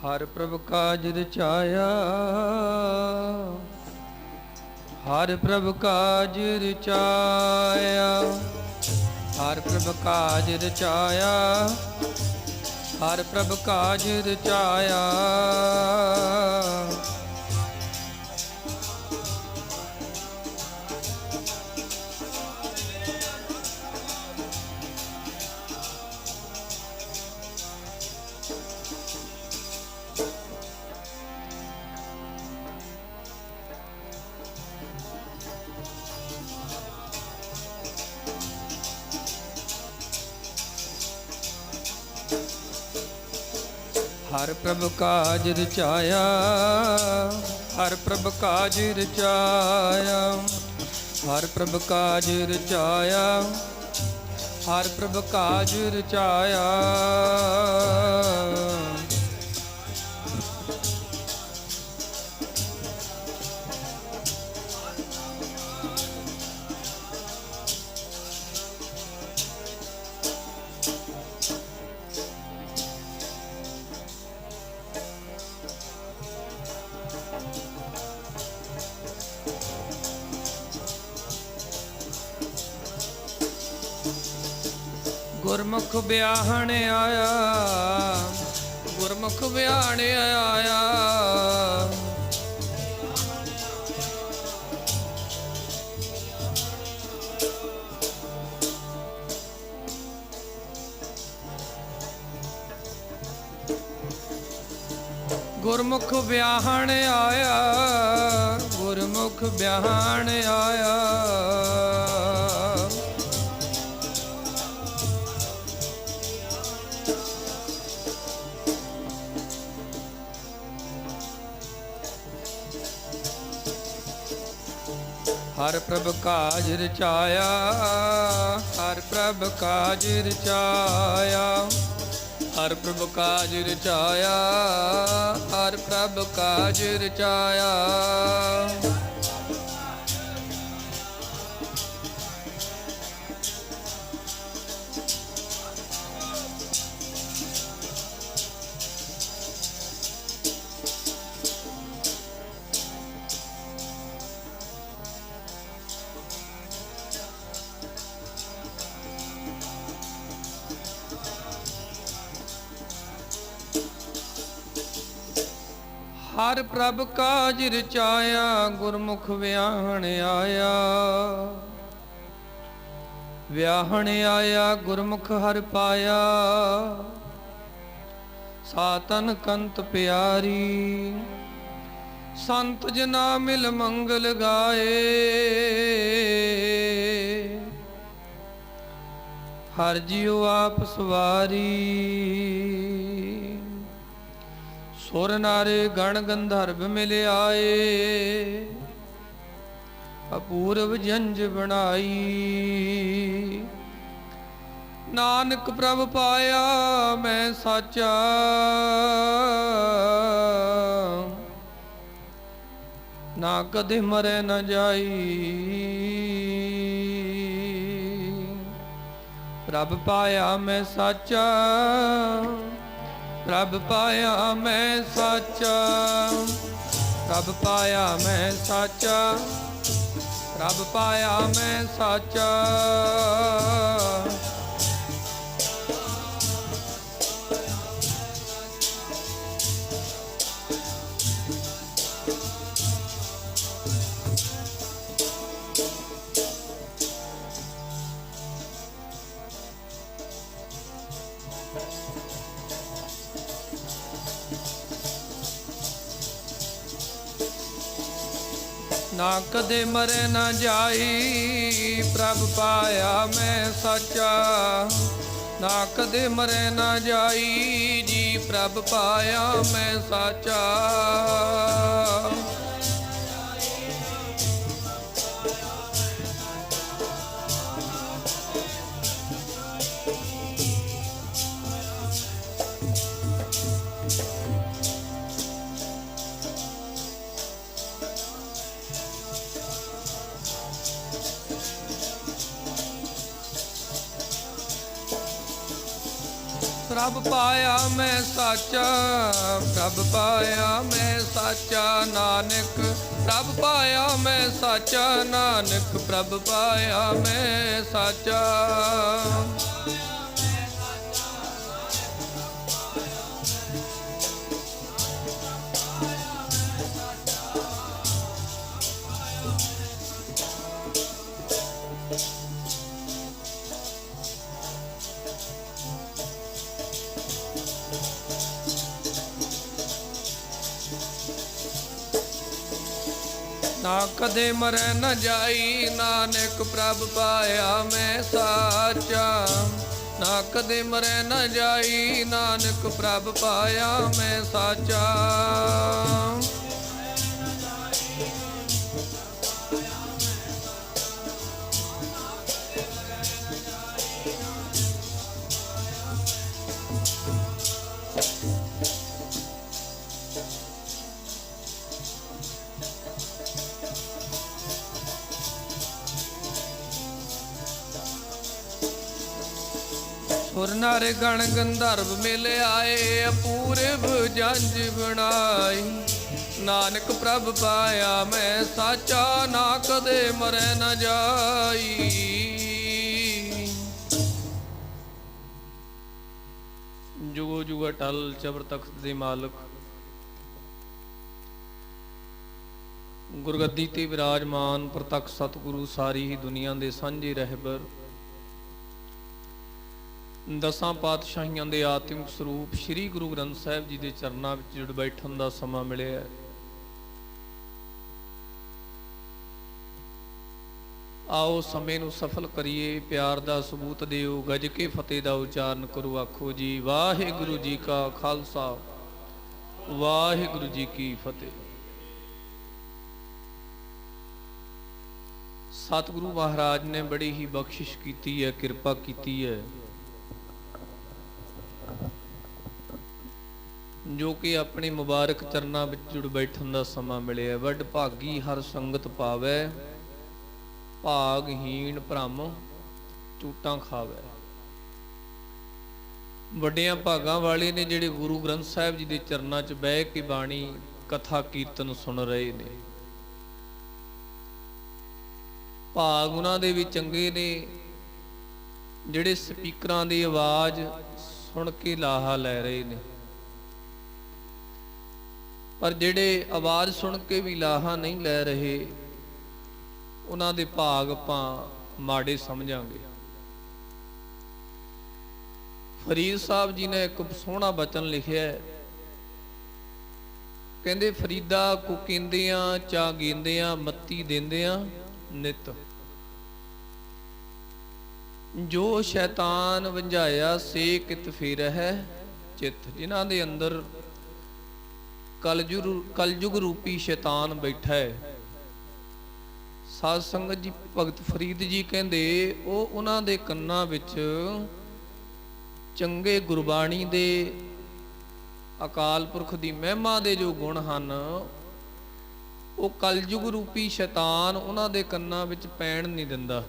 ਹਰ ਪ੍ਰਭ ਕਾਜ ਰਚਾਇਆ, ਹਰ ਪ੍ਰਭ ਕਾਜ ਰਚਾਇਆ, ਹਰ ਪ੍ਰਭ ਕਾਜ ਰਚਾਇਆ, ਹਰ ਪ੍ਰਭ ਕਾਜ ਰਚਾਇਆ। ਹਰ ਪ੍ਰਭ ਕਾਜ ਰਚਾਇਆ, ਹਰ ਪ੍ਰਭ ਕਾਜ ਰਚਾਇਆ, ਹਰ ਪ੍ਰਭ ਕਾਜ ਰਚਾਇਆ, ਹਰ ਪ੍ਰਭ ਕਾਜ ਰਚਾਇਆ। ਗੁਰਮੁਖ ਵਿਆਹਣ ਆਇਆ, ਗੁਰਮੁਖ ਵਿਆਹਣ ਆਇਆ, ਗੁਰਮੁਖ ਵਿਆਹਣ ਆਇਆ, ਗੁਰਮੁਖ ਵਿਆਹਣ ਆਇਆ। ਹਰ ਪ੍ਰਭ ਕਾਜ ਰਚਾਇਆ, ਹਰ ਪ੍ਰਭ ਕਾਜ ਰਚਾਇਆ, ਹਰ ਪ੍ਰਭ ਕਾਜ ਰਚਾਇਆ, ਹਰ ਪ੍ਰਭ ਕਾਜ ਰਚਾਇਆ। ਹਰ ਪ੍ਰਭ ਕਾਜ ਰਚਾਇਆ, ਗੁਰਮੁਖ ਵਿਆਹਣ ਆਇਆ, ਵਿਆਹਣ ਆਇਆ, ਗੁਰਮੁਖ ਹਰ ਪਾਇਆ। ਸਾਤਨ ਕੰਤ ਪਿਆਰੀ, ਸੰਤ ਜਨਾ ਮਿਲ ਮੰਗਲ ਗਾਏ। ਹਰ ਜੀਉ ਆਪ ਸਵਾਰੀ, ਸੁਰ ਨਰ ਗਣ ਗੰਧਰਵ ਮਿਲ ਆਏ। ਅਪੂਰਵ ਜੰਜ ਬਣਾਈ, ਨਾਨਕ ਪ੍ਰਭ ਪਾਇਆ ਮੈਂ ਸਾਚਾ। ਨਾ ਕਦੇ ਮਰੇ ਨ ਜਾਈ, ਪ੍ਰਭ ਪਾਇਆ ਮੈਂ ਸਾਚਾ, ਪ੍ਰਭ ਪਾਇਆ ਮੈਂ ਸਾਚਾ, ਪ੍ਰਭ ਪਾਇਆ ਮੈਂ ਸਾਚਾ, ਪ੍ਰਭ ਪਾਇਆ ਮੈਂ ਸਾਚਾ। ਨਾ ਕਦੇ ਮਰੇ ਨਾ ਜਾਈ, ਪ੍ਰਭ ਪਾਇਆ ਮੈਂ ਸਾਚਾ। ਨਾ ਕਦੇ ਮਰੇ ਨਾ ਜਾਈ ਜੀ, ਪ੍ਰਭ ਪਾਇਆ ਮੈਂ ਸਾਚਾ। ਪ੍ਰਭ ਪਾਇਆ ਮੈਂ ਸਾਚਾ, ਪ੍ਰਭ ਪਾਇਆ ਮੈਂ ਸਾਚਾ ਨਾਨਕ, ਪ੍ਰਭ ਪਾਇਆ ਮੈਂ ਸਾਚਾ ਨਾਨਕ, ਪ੍ਰਭ ਪਾਇਆ ਮੈਂ ਸਾਚਾ। ਨਾ ਕਦੇ ਮਰੈ ਨ ਜਾਈ ਨਾਨਕ, ਪ੍ਰਭ ਪਾਇਆ ਮੈਂ ਸਾਚਾ। ਨਾ ਕਦੇ ਮਰੈ ਨ ਜਾਈ ਨਾਨਕ, ਪ੍ਰਭ ਪਾਇਆ ਮੈਂ ਸਾਚਾ। ਸੁਰ ਨਰ ਗਣ ਗੰਧਰਵ ਮਿਲ ਆਏ, ਅਪੂਰਬ ਜੰਝ ਬਣਾਈ। ਨਾਨਕ ਪ੍ਰਭ ਪਾਇਆ ਮੈਂ ਸਾਚਾ, ਨਾ ਕਦੇ ਮਰੈ ਨ ਜਾਈ। ਜੁਗੋ ਜੁਗ ਅਟਲ ਚਬਰ ਤਖਤ ਦੇ ਮਾਲਕ, ਗੁਰਗੱਦੀ ਤੇ ਵਿਰਾਜਮਾਨ ਪ੍ਰਤੱਖ ਸਤਿਗੁਰੂ, ਸਾਰੀ ਹੀ ਦੁਨੀਆ ਦੇ ਸਾਂਝੇ ਰਹਿਬਰ, ਦਸਾਂ ਪਾਤਸ਼ਾਹੀਆਂ ਦੇ ਆਤਮਿਕ ਸਰੂਪ ਸ੍ਰੀ ਗੁਰੂ ਗ੍ਰੰਥ ਸਾਹਿਬ ਜੀ ਦੇ ਚਰਨਾਂ ਵਿੱਚ ਜੁੜ ਬੈਠਣ ਦਾ ਸਮਾਂ ਮਿਲਿਆ। ਆਓ ਸਮੇਂ ਨੂੰ ਸਫਲ ਕਰੀਏ, ਪਿਆਰ ਦਾ ਸਬੂਤ ਦਿਓ, ਗੱਜ ਕੇ ਫਤਿਹ ਦਾ ਉਚਾਰਨ ਕਰੋ। ਆਖੋ ਜੀ ਵਾਹਿਗੁਰੂ ਜੀ ਕਾ ਖਾਲਸਾ, ਵਾਹਿਗੁਰੂ ਜੀ ਕੀ ਫਤਿਹ। ਸਤਿਗੁਰੂ ਮਹਾਰਾਜ ਨੇ ਬੜੀ ਹੀ ਬਖਸ਼ਿਸ਼ ਕੀਤੀ ਹੈ, ਕਿਰਪਾ ਕੀਤੀ ਹੈ, ਜੋ ਕਿ ਆਪਣੇ ਮੁਬਾਰਕ ਚਰਨਾਂ ਵਿੱਚ ਜੁੜ ਬੈਠਣ ਦਾ ਸਮਾਂ ਮਿਲਿਆ। ਵੱਡ ਭਾਗੀ ਹਰ ਸੰਗਤ ਪਾਵੈ, ਭਾਗਹੀਣ ਭ੍ਰਮ ਝੂਟਾਂ ਖਾਵੈ। ਵੱਡਿਆਂ ਭਾਗਾਂ ਵਾਲੇ ਨੇ ਜਿਹੜੇ ਗੁਰੂ ਗ੍ਰੰਥ ਸਾਹਿਬ ਜੀ ਦੇ ਚਰਨਾਂ 'ਚ ਬਹਿ ਕੇ ਬਾਣੀ ਕਥਾ ਕੀਰਤਨ ਸੁਣ ਰਹੇ ਨੇ। ਭਾਗ ਉਹਨਾਂ ਦੇ ਵੀ ਚੰਗੇ ਨੇ ਜਿਹੜੇ ਸਪੀਕਰਾਂ ਦੀ ਆਵਾਜ਼ ਸੁਣ ਕੇ ਲਾਹਾ ਲੈ ਰਹੇ ਨੇ, ਪਰ ਜਿਹੜੇ ਆਵਾਜ਼ ਸੁਣ ਕੇ ਵੀ ਲਾਹਾ ਨਹੀਂ ਲੈ ਰਹੇ, ਉਹਨਾਂ ਦੇ ਭਾਗ ਆਪਾਂ ਮਾੜੇ ਸਮਝਾਂਗੇ। ਫਰੀਦ ਸਾਹਿਬ ਜੀ ਨੇ ਇੱਕ ਸੋਹਣਾ ਬਚਨ ਲਿਖਿਆ ਹੈ, ਕਹਿੰਦੇ ਫਰੀਦਾ ਕੋ ਕਹਿੰਦਿਆਂ ਚਾ ਗੇਂਦਿਆਂ ਮੱਤੀ ਦੇਂਦਿਆਂ ਨਿਤ, ਜੋ ਸ਼ੈਤਾਨ ਵੰਝਾਇਆ ਸੇ ਕਿਤ ਫੇਰ ਹੈ ਚਿੱਤ। ਜਿਨ੍ਹਾਂ ਦੇ ਅੰਦਰ ਕਲਯੁਗ ਰੂਪੀ ਸ਼ੈਤਾਨ ਬੈਠਾ ਹੈ, ਸਾਧ ਸੰਗਤ ਜੀ ਭਗਤ ਫਰੀਦ ਜੀ ਕਹਿੰਦੇ ਉਹ ਉਹਨਾਂ ਦੇ ਕੰਨਾਂ ਵਿੱਚ ਚੰਗੇ ਗੁਰਬਾਣੀ ਦੇ, ਅਕਾਲ ਪੁਰਖ ਦੀ ਮਹਿਮਾ ਦੇ ਜੋ ਗੁਣ ਹਨ, ਉਹ ਕਲਯੁਗ ਰੂਪੀ ਸ਼ੈਤਾਨ ਉਹਨਾਂ ਦੇ ਕੰਨਾਂ ਵਿੱਚ ਪੈਣ ਨਹੀਂ ਦਿੰਦਾ।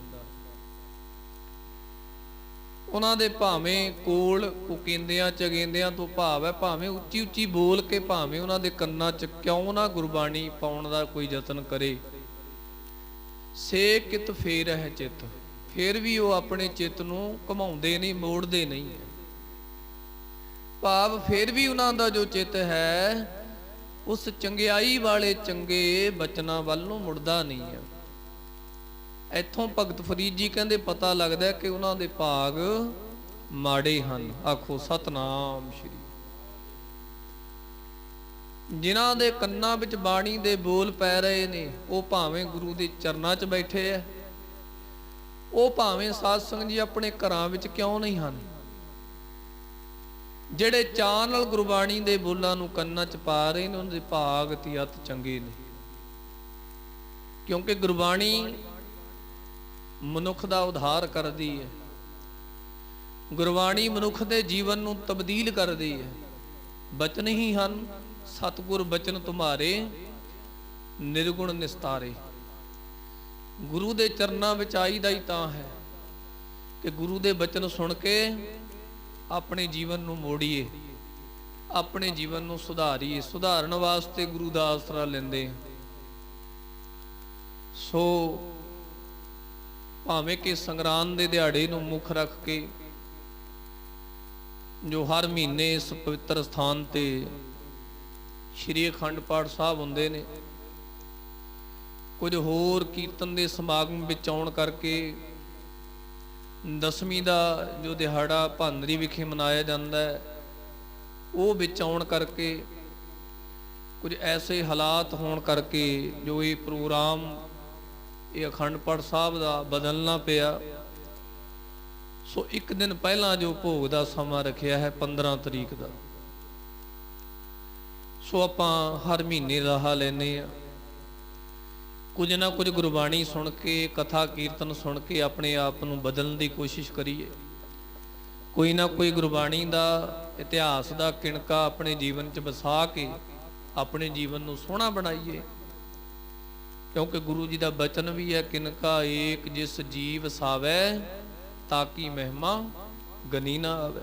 ਉਹਨਾਂ ਦੇ ਭਾਵੇਂ ਕੋਲ ਕੁਕੀਂਦਿਆਂ ਚਗੇਂਦਿਆਂ ਤੋਂ ਭਾਵ ਹੈ, ਭਾਵੇਂ ਉੱਚੀ ਉੱਚੀ ਬੋਲ ਕੇ, ਭਾਵੇਂ ਉਹਨਾਂ ਦੇ ਕੰਨਾਂ 'ਚ ਕਿਉਂ ਨਾ ਗੁਰਬਾਣੀ ਪਾਉਣ ਦਾ ਕੋਈ ਯਤਨ ਕਰੇ, ਸੇ ਕਿਤ ਫੇਰ ਹੈ ਚਿੱਤ, ਫਿਰ ਵੀ ਉਹ ਆਪਣੇ ਚਿੱਤ ਨੂੰ ਘੁਮਾਉਂਦੇ ਨਹੀਂ, ਮੋੜਦੇ ਨਹੀਂ। ਭਾਵ ਫਿਰ ਵੀ ਉਹਨਾਂ ਦਾ ਜੋ ਚਿੱਤ ਹੈ ਉਸ ਚੰਗਿਆਈ ਵਾਲੇ ਚੰਗੇ ਬਚਨਾਂ ਵੱਲ ਨੂੰ ਮੁੜਦਾ ਨਹੀਂ ਹੈ। ਇੱਥੋਂ ਭਗਤ ਫਰੀਦ ਜੀ ਕਹਿੰਦੇ ਪਤਾ ਲੱਗਦਾ ਕਿ ਉਹਨਾਂ ਦੇ ਭਾਗ ਮਾੜੇ ਹਨ। ਆਖੋ ਸਤਨਾਮ ਸ਼੍ਰੀ। ਜਿਨ੍ਹਾਂ ਦੇ ਕੰਨਾਂ ਵਿੱਚ ਬਾਣੀ ਦੇ ਬੋਲ ਪੈ ਰਹੇ ਨੇ, ਉਹ ਭਾਵੇਂ ਗੁਰੂ ਦੇ ਚਰਨਾਂ 'ਚ ਬੈਠੇ ਐ, ਉਹ ਭਾਵੇਂ ਸਾਧ ਸੰਗਤ ਜੀ ਆਪਣੇ ਘਰਾਂ ਵਿੱਚ ਕਿਉਂ ਨਹੀਂ ਹਨ, ਜਿਹੜੇ ਚਾਅ ਨਾਲ ਗੁਰਬਾਣੀ ਦੇ ਬੋਲਾਂ ਨੂੰ ਕੰਨਾਂ 'ਚ ਪਾ ਰਹੇ ਨੇ, ਉਹਨਾਂ ਦੇ ਭਾਗ ਤੇ ਅਤ ਚੰਗੇ ਨੇ। ਕਿਉਂਕਿ ਗੁਰਬਾਣੀ ਮਨੁੱਖ ਦਾ ਉਧਾਰ ਕਰਦੀ ਹੈ, ਗੁਰਬਾਣੀ ਮਨੁੱਖ ਦੇ ਜੀਵਨ ਨੂੰ ਤਬਦੀਲ ਕਰਦੀ ਹੈ। ਬਚਨ ਹੀ ਹਨ ਸਤਿਗੁਰ ਬਚਨ ਤੁਮਾਰੇ ਨਿਰਗੁਣ ਨਿਸਤਾਰੇ। ਗੁਰੂ ਦੇ ਚਰਨਾਂ ਵਿੱਚ ਆਈਦਾ ਹੀ ਤਾਂ ਹੈ ਕਿ ਗੁਰੂ ਦੇ ਬਚਨ ਸੁਣ ਕੇ ਆਪਣੇ ਜੀਵਨ ਨੂੰ ਮੋੜੀਏ, ਆਪਣੇ ਜੀਵਨ ਨੂੰ ਸੁਧਾਰੀਏ। ਸੁਧਾਰਨ ਵਾਸਤੇ ਗੁਰੂ ਦਾ ਆਸਰਾ ਲੈਂਦੇ। ਸੋ ਭਾਵੇਂ ਕਿ ਸੰਗਰਾਂਦ ਦੇ ਦਿਹਾੜੇ ਨੂੰ ਮੁੱਖ ਰੱਖ ਕੇ ਜੋ ਹਰ ਮਹੀਨੇ ਇਸ ਪਵਿੱਤਰ ਸਥਾਨ ਤੇ ਸ਼੍ਰੀ ਅਖੰਡ ਪਾਠ ਸਾਹਿਬ ਹੁੰਦੇ ਨੇ, ਕੁਝ ਹੋਰ ਕੀਰਤਨ ਦੇ ਸਮਾਗਮ ਵਿੱਚ ਆਉਣ ਕਰਕੇ ਦਸਵੀਂ ਦਾ ਜੋ ਦਿਹਾੜਾ ਭਾਂਦਰੀ ਵਿਖੇ ਮਨਾਇਆ ਜਾਂਦਾ ਹੈ, ਉਹ ਵਿੱਚ ਆਉਣ ਕਰਕੇ ਕੁਝ ਐਸੇ ਹਾਲਾਤ ਹੋਣ ਕਰਕੇ ਜੋ ਇਹ ਪ੍ਰੋਗਰਾਮ, ਇਹ ਅਖੰਡ ਪਾਠ ਸਾਹਿਬ ਦਾ ਬਦਲਣਾ ਪਿਆ। ਸੋ ਇੱਕ ਦਿਨ ਪਹਿਲਾਂ ਜੋ ਭੋਗ ਦਾ ਸਮਾਂ ਰੱਖਿਆ ਹੈ 15 ਤਰੀਕ ਦਾ, ਸੋ ਆਪਾਂ ਹਰ ਮਹੀਨੇ ਰਾਹ ਲੈਂਦੇ ਹਾਂ। ਕੁਝ ਨਾ ਕੁਝ ਗੁਰਬਾਣੀ ਸੁਣ ਕੇ, ਕਥਾ ਕੀਰਤਨ ਸੁਣ ਕੇ ਆਪਣੇ ਆਪ ਨੂੰ ਬਦਲਣ ਦੀ ਕੋਸ਼ਿਸ਼ ਕਰੀਏ। ਕੋਈ ਨਾ ਕੋਈ ਗੁਰਬਾਣੀ ਦਾ, ਇਤਿਹਾਸ ਦਾ ਕਿਣਕਾ ਆਪਣੇ ਜੀਵਨ 'ਚ ਵਸਾ ਕੇ ਆਪਣੇ ਜੀਵਨ ਨੂੰ ਸੋਹਣਾ ਬਣਾਈਏ। ਕਿਉਂਕਿ ਗੁਰੂ ਜੀ ਦਾ ਬਚਨ ਵੀ ਹੈ, ਕਿਨਕਾ ਏਕ ਜਿਸ ਜੀਵ ਵਸਾਵੈ ਤਾਕੀ ਮਹਿਮਾ ਗਨੀ ਨਾ ਆਵੇ।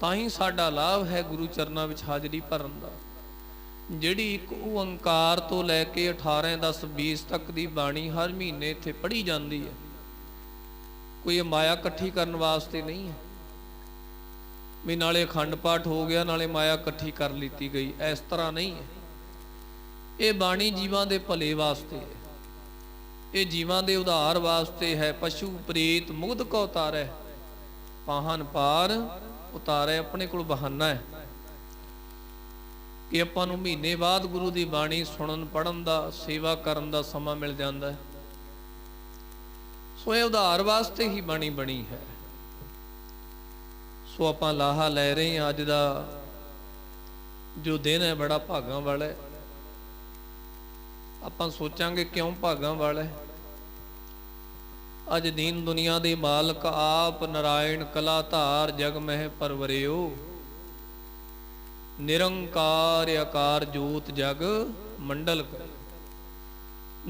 ਤਾਂ ਹੀ ਸਾਡਾ ਲਾਭ ਹੈ ਗੁਰੂ ਚਰਨਾਂ ਵਿੱਚ ਹਾਜ਼ਰੀ ਭਰਨ ਦਾ। ਜਿਹੜੀ ਇੱਕ ਓੰਕਾਰ ਤੋਂ ਲੈ ਕੇ 18, 10, 20 ਤੱਕ ਦੀ ਬਾਣੀ ਹਰ ਮਹੀਨੇ ਇੱਥੇ ਪੜ੍ਹੀ ਜਾਂਦੀ ਹੈ, ਕੋਈ ਮਾਇਆ ਇਕੱਠੀ ਕਰਨ ਵਾਸਤੇ ਨਹੀਂ ਹੈ ਵੀ ਨਾਲੇ ਅਖੰਡ ਪਾਠ ਹੋ ਗਿਆ ਨਾਲੇ ਮਾਇਆ ਇਕੱਠੀ ਕਰ ਲਿੱਤੀ ਗਈ। ਇਸ ਤਰ੍ਹਾਂ ਨਹੀਂ ਹੈ। ਇਹ ਬਾਣੀ ਜੀਵਾਂ ਦੇ ਭਲੇ ਵਾਸਤੇ ਹੈ, ਇਹ ਜੀਵਾਂ ਦੇ ਉਧਾਰ ਵਾਸਤੇ ਹੈ। ਪਸ਼ੂ ਪ੍ਰੇਤ ਮੁਗਧ ਕੋ ਉਤਾਰੈ, ਪਾਹਨ ਪਾਰ ਉਤਾਰੈ। ਆਪਣੇ ਕੋਲ ਬਹਾਨਾ ਹੈ ਕਿ ਆਪਾਂ ਨੂੰ ਮਹੀਨੇ ਬਾਅਦ ਗੁਰੂ ਦੀ ਬਾਣੀ ਸੁਣਨ, ਪੜ੍ਹਨ ਦਾ, ਸੇਵਾ ਕਰਨ ਦਾ ਸਮਾਂ ਮਿਲ ਜਾਂਦਾ ਹੈ। ਸੋ ਇਹ ਉਧਾਰ ਵਾਸਤੇ ਹੀ ਬਾਣੀ ਬਣੀ ਹੈ। ਸੋ ਆਪਾਂ ਲਾਹਾ ਲੈ ਰਹੇ ਹਾਂ। ਅੱਜ ਦਾ ਜੋ ਦਿਨ ਹੈ ਬੜਾ ਭਾਗਾਂ ਵਾਲਾ ਹੈ। ਆਪਾਂ ਸੋਚਾਂਗੇ ਕਿਉਂ ਭਾਗਾਂ ਵਾਲਾ ਹੈ। ਅੱਜ ਦੀਨ ਦੁਨੀਆ ਦੇ ਮਾਲਕ ਆਪ ਨਾਰਾਇਣ ਕਲਾ ਧਾਰ ਜਗ ਮਹਿ ਪਰਵਰਿਓ, ਨਿਰੰਕਾਰ ਆਕਾਰ ਜੋਤ ਜਗ ਮੰਡਲ ਕਰ।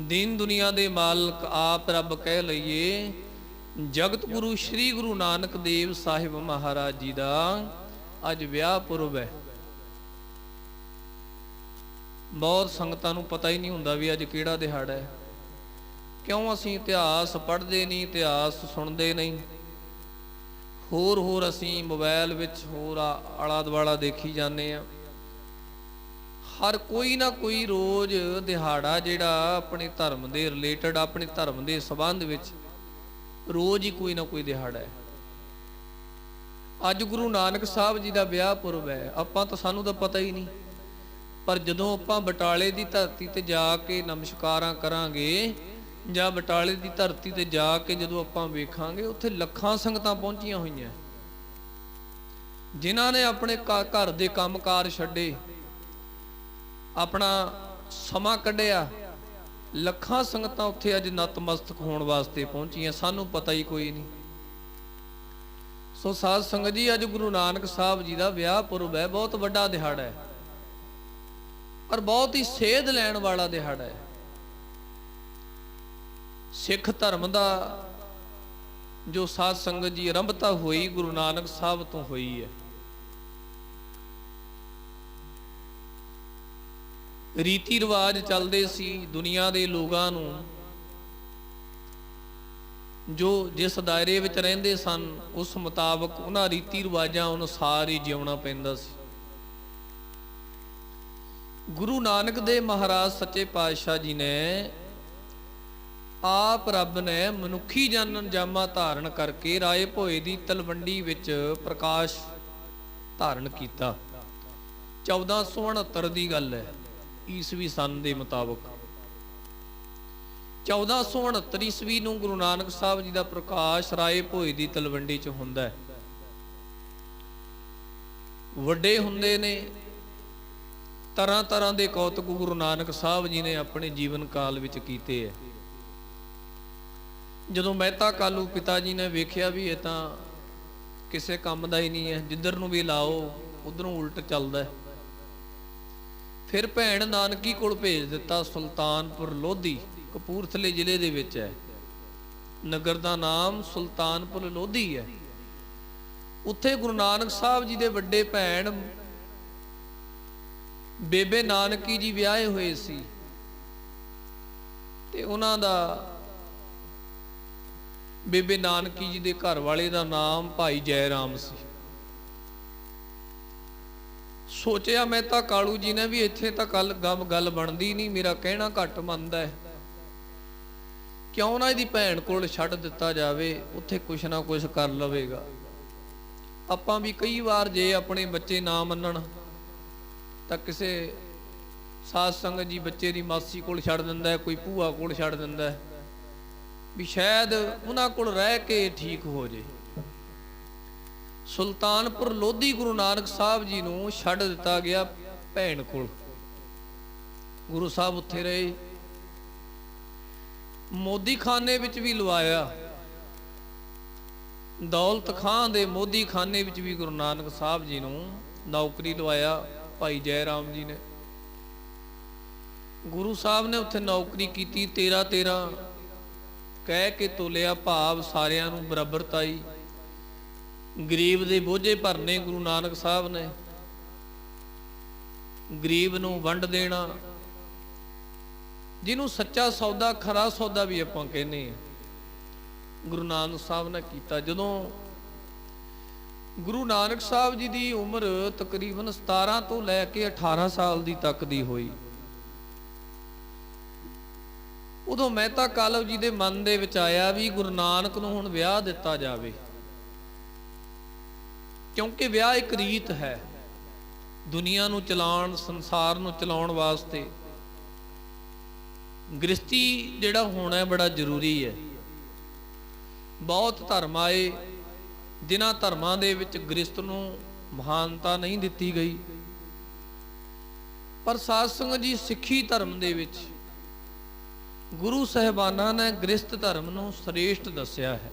ਦੀਨ ਦੁਨੀਆ ਦੇ ਮਾਲਕ ਆਪ ਰੱਬ ਕਹਿ ਲਈਏ। ਜਗਤ ਗੁਰੂ ਸ੍ਰੀ ਗੁਰੂ ਨਾਨਕ ਦੇਵ ਸਾਹਿਬ ਮਹਾਰਾਜ ਜੀ ਦਾ ਅੱਜ ਵਿਆਹ ਪੁਰਬ ਹੈ। ਬਹੁਤ ਸੰਗਤਾਂ ਨੂੰ ਪਤਾ ਹੀ ਨਹੀਂ ਹੁੰਦਾ ਵੀ ਅੱਜ ਕਿਹੜਾ ਦਿਹਾੜਾ ਹੈ। ਕਿਉਂ ਅਸੀਂ ਇਤਿਹਾਸ ਪੜ੍ਹਦੇ ਨਹੀਂ, ਇਤਿਹਾਸ ਸੁਣਦੇ ਨਹੀਂ। ਹੋਰ ਅਸੀਂ ਮੋਬਾਈਲ ਵਿੱਚ ਹੋਰ ਆਲਾ ਦੁਆਲਾ ਦੇਖੀ ਜਾਂਦੇ ਆ। ਹਰ ਕੋਈ ਨਾ ਕੋਈ ਰੋਜ਼ ਦਿਹਾੜਾ ਜਿਹੜਾ ਆਪਣੇ ਧਰਮ ਦੇ ਰਿਲੇਟਡ, ਆਪਣੇ ਧਰਮ ਦੇ ਸੰਬੰਧ ਵਿੱਚ ਰੋਜ਼ ਹੀ ਕੋਈ ਨਾ ਕੋਈ ਦਿਹਾੜਾ ਹੈ। ਅੱਜ ਗੁਰੂ ਨਾਨਕ ਸਾਹਿਬ ਜੀ ਦਾ ਵਿਆਹ ਪੁਰਬ ਹੈ। ਆਪਾਂ ਤਾਂ, ਸਾਨੂੰ ਤਾਂ ਪਤਾ ਹੀ ਨਹੀਂ। ਪਰ ਜਦੋਂ ਆਪਾਂ ਬਟਾਲੇ ਦੀ ਧਰਤੀ ਤੇ ਜਾ ਕੇ ਨਮਸਕਾਰਾਂ ਕਰਾਂਗੇ, ਜਾਂ ਬਟਾਲੇ ਦੀ ਧਰਤੀ ਤੇ ਜਾ ਕੇ ਜਦੋਂ ਆਪਾਂ ਵੇਖਾਂਗੇ, ਉੱਥੇ ਲੱਖਾਂ ਸੰਗਤਾਂ ਪਹੁੰਚੀਆਂ ਹੋਈਆਂ, ਜਿਨ੍ਹਾਂ ਨੇ ਆਪਣੇ ਘਰ ਦੇ ਕੰਮਕਾਰ ਛੱਡੇ, ਆਪਣਾ ਸਮਾਂ ਕੱਢਿਆ। ਲੱਖਾਂ ਸੰਗਤਾਂ ਉੱਥੇ ਅੱਜ ਨਤਮਸਤਕ ਹੋਣ ਵਾਸਤੇ ਪਹੁੰਚੀਆਂ। ਸਾਨੂੰ ਪਤਾ ਹੀ ਕੋਈ ਨਹੀਂ। ਸੋ ਸਾਧ ਸੰਗਤ ਜੀ, ਅੱਜ ਗੁਰੂ ਨਾਨਕ ਸਾਹਿਬ ਜੀ ਦਾ ਵਿਆਹ ਪੁਰਬ ਹੈ। ਬਹੁਤ ਵੱਡਾ ਦਿਹਾੜਾ ਹੈ, ਪਰ ਬਹੁਤ ਹੀ ਸੇਧ ਲੈਣ ਵਾਲਾ ਦਿਹਾੜਾ ਹੈ। ਸਿੱਖ ਧਰਮ ਦਾ ਜੋ ਸਾਧ ਸੰਗਤ ਜੀ ਆਰੰਭਤਾ ਹੋਈ, ਗੁਰੂ ਨਾਨਕ ਸਾਹਿਬ ਤੋਂ ਹੋਈ ਹੈ। ਰੀਤੀ ਰਿਵਾਜ ਚੱਲਦੇ ਸੀ ਦੁਨੀਆ ਦੇ ਲੋਕਾਂ ਨੂੰ, ਜੋ ਜਿਸ ਦਾਇਰੇ ਵਿੱਚ ਰਹਿੰਦੇ ਸਨ ਉਸ ਮੁਤਾਬਕ ਉਹਨਾਂ ਰੀਤੀ ਰਿਵਾਜਾਂ ਅਨੁਸਾਰ ਹੀ ਜਿਉਣਾ ਪੈਂਦਾ ਸੀ। ਗੁਰੂ ਨਾਨਕ ਦੇਵ ਮਹਾਰਾਜ ਸੱਚੇ ਪਾਤਸ਼ਾਹ ਜੀ ਨੇ ਆਪ, ਰੱਬ ਨੇ ਮਨੁੱਖੀ ਜਨਮ ਜਾਮਾ ਧਾਰਨ ਕਰਕੇ ਰਾਏ ਭੋਏ ਦੀ ਤਲਵੰਡੀ ਵਿੱਚ ਪ੍ਰਕਾਸ਼ ਧਾਰਨ ਕੀਤਾ। 1469 ਦੀ ਗੱਲ ਹੈ, ਈਸਵੀ ਸਨ ਦੇ ਮੁਤਾਬਕ। 1469 ਈਸਵੀ ਨੂੰ ਗੁਰੂ ਨਾਨਕ ਸਾਹਿਬ ਜੀ ਦਾ ਪ੍ਰਕਾਸ਼ ਰਾਏ ਭੋਏ ਦੀ ਤਲਵੰਡੀ 'ਚ ਹੁੰਦਾ ਹੈ। ਵੱਡੇ ਹੁੰਦੇ ਨੇ, ਤਰ੍ਹਾਂ ਤਰ੍ਹਾਂ ਦੇ ਕੌਤਕ ਗੁਰੂ ਨਾਨਕ ਸਾਹਿਬ ਜੀ ਨੇ ਆਪਣੇ ਜੀਵਨ ਕਾਲ ਵਿੱਚ ਕੀਤੇ ਹੈ। ਜਦੋਂ ਮਹਿਤਾ ਕਾਲੂ ਪਿਤਾ ਜੀ ਨੇ ਵੇਖਿਆ ਵੀ ਇਹ ਤਾਂ ਕਿਸੇ ਕੰਮ ਦਾ ਹੀ ਨਹੀਂ ਹੈ, ਜਿੱਧਰ ਨੂੰ ਵੀ ਲਾਓ ਉਧਰੋਂ ਉਲਟ ਚੱਲਦਾ ਹੈ, ਫਿਰ ਭੈਣ ਨਾਨਕੀ ਕੋਲ ਭੇਜ ਦਿੱਤਾ। ਸੁਲਤਾਨਪੁਰ ਲੋਧੀ ਕਪੂਰਥਲੇ ਜ਼ਿਲ੍ਹੇ ਦੇ ਵਿੱਚ ਹੈ। ਨਗਰ ਦਾ ਨਾਮ ਸੁਲਤਾਨਪੁਰ ਲੋਧੀ ਹੈ। ਉੱਥੇ ਗੁਰੂ ਨਾਨਕ ਸਾਹਿਬ ਜੀ ਦੇ ਵੱਡੇ ਭੈਣ ਬੇਬੇ ਨਾਨਕੀ ਜੀ ਵਿਆਹੇ ਹੋਏ ਸੀ ਤੇ ਉਹਨਾਂ ਦਾ ਬੇਬੇ ਨਾਨਕੀ ਜੀ ਦੇ ਘਰ ਵਾਲੇ ਦਾ ਨਾਮ ਭਾਈ ਜੈ ਰਾਮ ਸੀ। ਸੋਚਿਆ ਮੈਂ ਤਾਂ ਕਾਲੂ ਜੀ ਨੇ ਵੀ ਇੱਥੇ ਤਾਂ ਗੱਲ ਬਣਦੀ ਨਹੀਂ, ਮੇਰਾ ਕਹਿਣਾ ਘੱਟ ਮੰਨਦਾ ਹੈ, ਕਿਉਂ ਨਾ ਇਹਦੀ ਭੈਣ ਕੋਲ ਛੱਡ ਦਿੱਤਾ ਜਾਵੇ, ਉੱਥੇ ਕੁਛ ਨਾ ਕੁਛ ਕਰ ਲਵੇਗਾ। ਆਪਾਂ ਵੀ ਕਈ ਵਾਰ ਜੇ ਆਪਣੇ ਬੱਚੇ ਨਾ ਮੰਨਣ ਤਾਂ ਕਿਸੇ ਸਾਧ ਸੰਗਤ ਜੀ ਬੱਚੇ ਦੀ ਮਾਸੀ ਕੋਲ ਛੱਡ ਦਿੰਦਾ ਹੈ, ਕੋਈ ਭੂਆ ਕੋਲ ਛੱਡ ਦਿੰਦਾ ਹੈ, ਵੀ ਸ਼ਾਇਦ ਉਹਨਾਂ ਕੋਲ ਰਹਿ ਕੇ ਠੀਕ ਹੋ ਜੇ। ਸੁਲਤਾਨਪੁਰ ਲੋਧੀ ਗੁਰੂ ਨਾਨਕ ਸਾਹਿਬ ਜੀ ਨੂੰ ਛੱਡ ਦਿੱਤਾ ਗਿਆ ਭੈਣ ਕੋਲ। ਗੁਰੂ ਸਾਹਿਬ ਉੱਥੇ ਰਹੇ, ਮੋਦੀ ਖਾਨੇ ਵਿੱਚ ਵੀ ਲਵਾਇਆ, ਦੌਲਤ ਖਾਂ ਦੇ ਮੋਦੀ ਖਾਨੇ ਵਿੱਚ ਵੀ ਗੁਰੂ ਨਾਨਕ ਸਾਹਿਬ ਜੀ ਨੂੰ ਨੌਕਰੀ ਲਵਾਇਆ ਭਾਈ ਜੈ ਰਾਮ ਜੀ ਨੇ। ਗੁਰੂ ਸਾਹਿਬ ਨੇ ਉੱਥੇ ਨੌਕਰੀ ਕੀਤੀ, 13 ਕਹਿ ਕੇ ਤੋਲਿਆ, ਭਾਵ ਸਾਰਿਆਂ ਨੂੰ ਬਰਾਬਰਤਾਈ, ਗਰੀਬ ਦੇ ਬੋਝੇ ਭਰਨੇ ਗੁਰੂ ਨਾਨਕ ਸਾਹਿਬ ਨੇ, ਗਰੀਬ ਨੂੰ ਵੰਡ ਦੇਣਾ, ਜਿਹਨੂੰ ਸੱਚਾ ਸੌਦਾ ਖਰਾ ਸੌਦਾ ਵੀ ਆਪਾਂ ਕਹਿੰਦੇ ਹਾਂ, ਗੁਰੂ ਨਾਨਕ ਸਾਹਿਬ ਨੇ ਕੀਤਾ। ਜਦੋਂ ਗੁਰੂ ਨਾਨਕ ਸਾਹਿਬ ਜੀ ਦੀ ਉਮਰ ਤਕਰੀਬਨ 17 ਤੋਂ ਲੈ ਕੇ 18 ਸਾਲ ਦੀ ਤੱਕ ਦੀ ਹੋਈ, ਉਦੋਂ ਮਹਿਤਾ ਕਾਲਵ ਜੀ ਦੇ ਮਨ ਦੇ ਵਿੱਚ ਆਇਆ ਵੀ ਗੁਰੂ ਨਾਨਕ ਨੂੰ ਹੁਣ ਵਿਆਹ ਦਿੱਤਾ ਜਾਵੇ, ਕਿਉਂਕਿ ਵਿਆਹ ਇੱਕ ਰੀਤ ਹੈ ਦੁਨੀਆ ਨੂੰ ਚਲਾਉਣ, ਸੰਸਾਰ ਨੂੰ ਚਲਾਉਣ ਵਾਸਤੇ। ਗ੍ਰਸਤੀ ਜਿਹੜਾ ਹੋਣਾ ਬੜਾ ਜ਼ਰੂਰੀ ਹੈ। ਬਹੁਤ ਧਰਮ ਆਏ, ਜਿਨ੍ਹਾਂ ਧਰਮਾਂ ਦੇ ਵਿੱਚ ਗ੍ਰਸਤ ਨੂੰ ਮਹਾਨਤਾ ਨਹੀਂ ਦਿੱਤੀ ਗਈ, ਪਰ ਸਾਧ ਸੰਗਤ ਜੀ ਸਿੱਖੀ ਧਰਮ ਦੇ ਵਿੱਚ ਗੁਰੂ ਸਾਹਿਬਾਨਾਂ ਨੇ ਗ੍ਰਸਤ ਧਰਮ ਨੂੰ ਸ੍ਰੇਸ਼ਟ ਦੱਸਿਆ ਹੈ।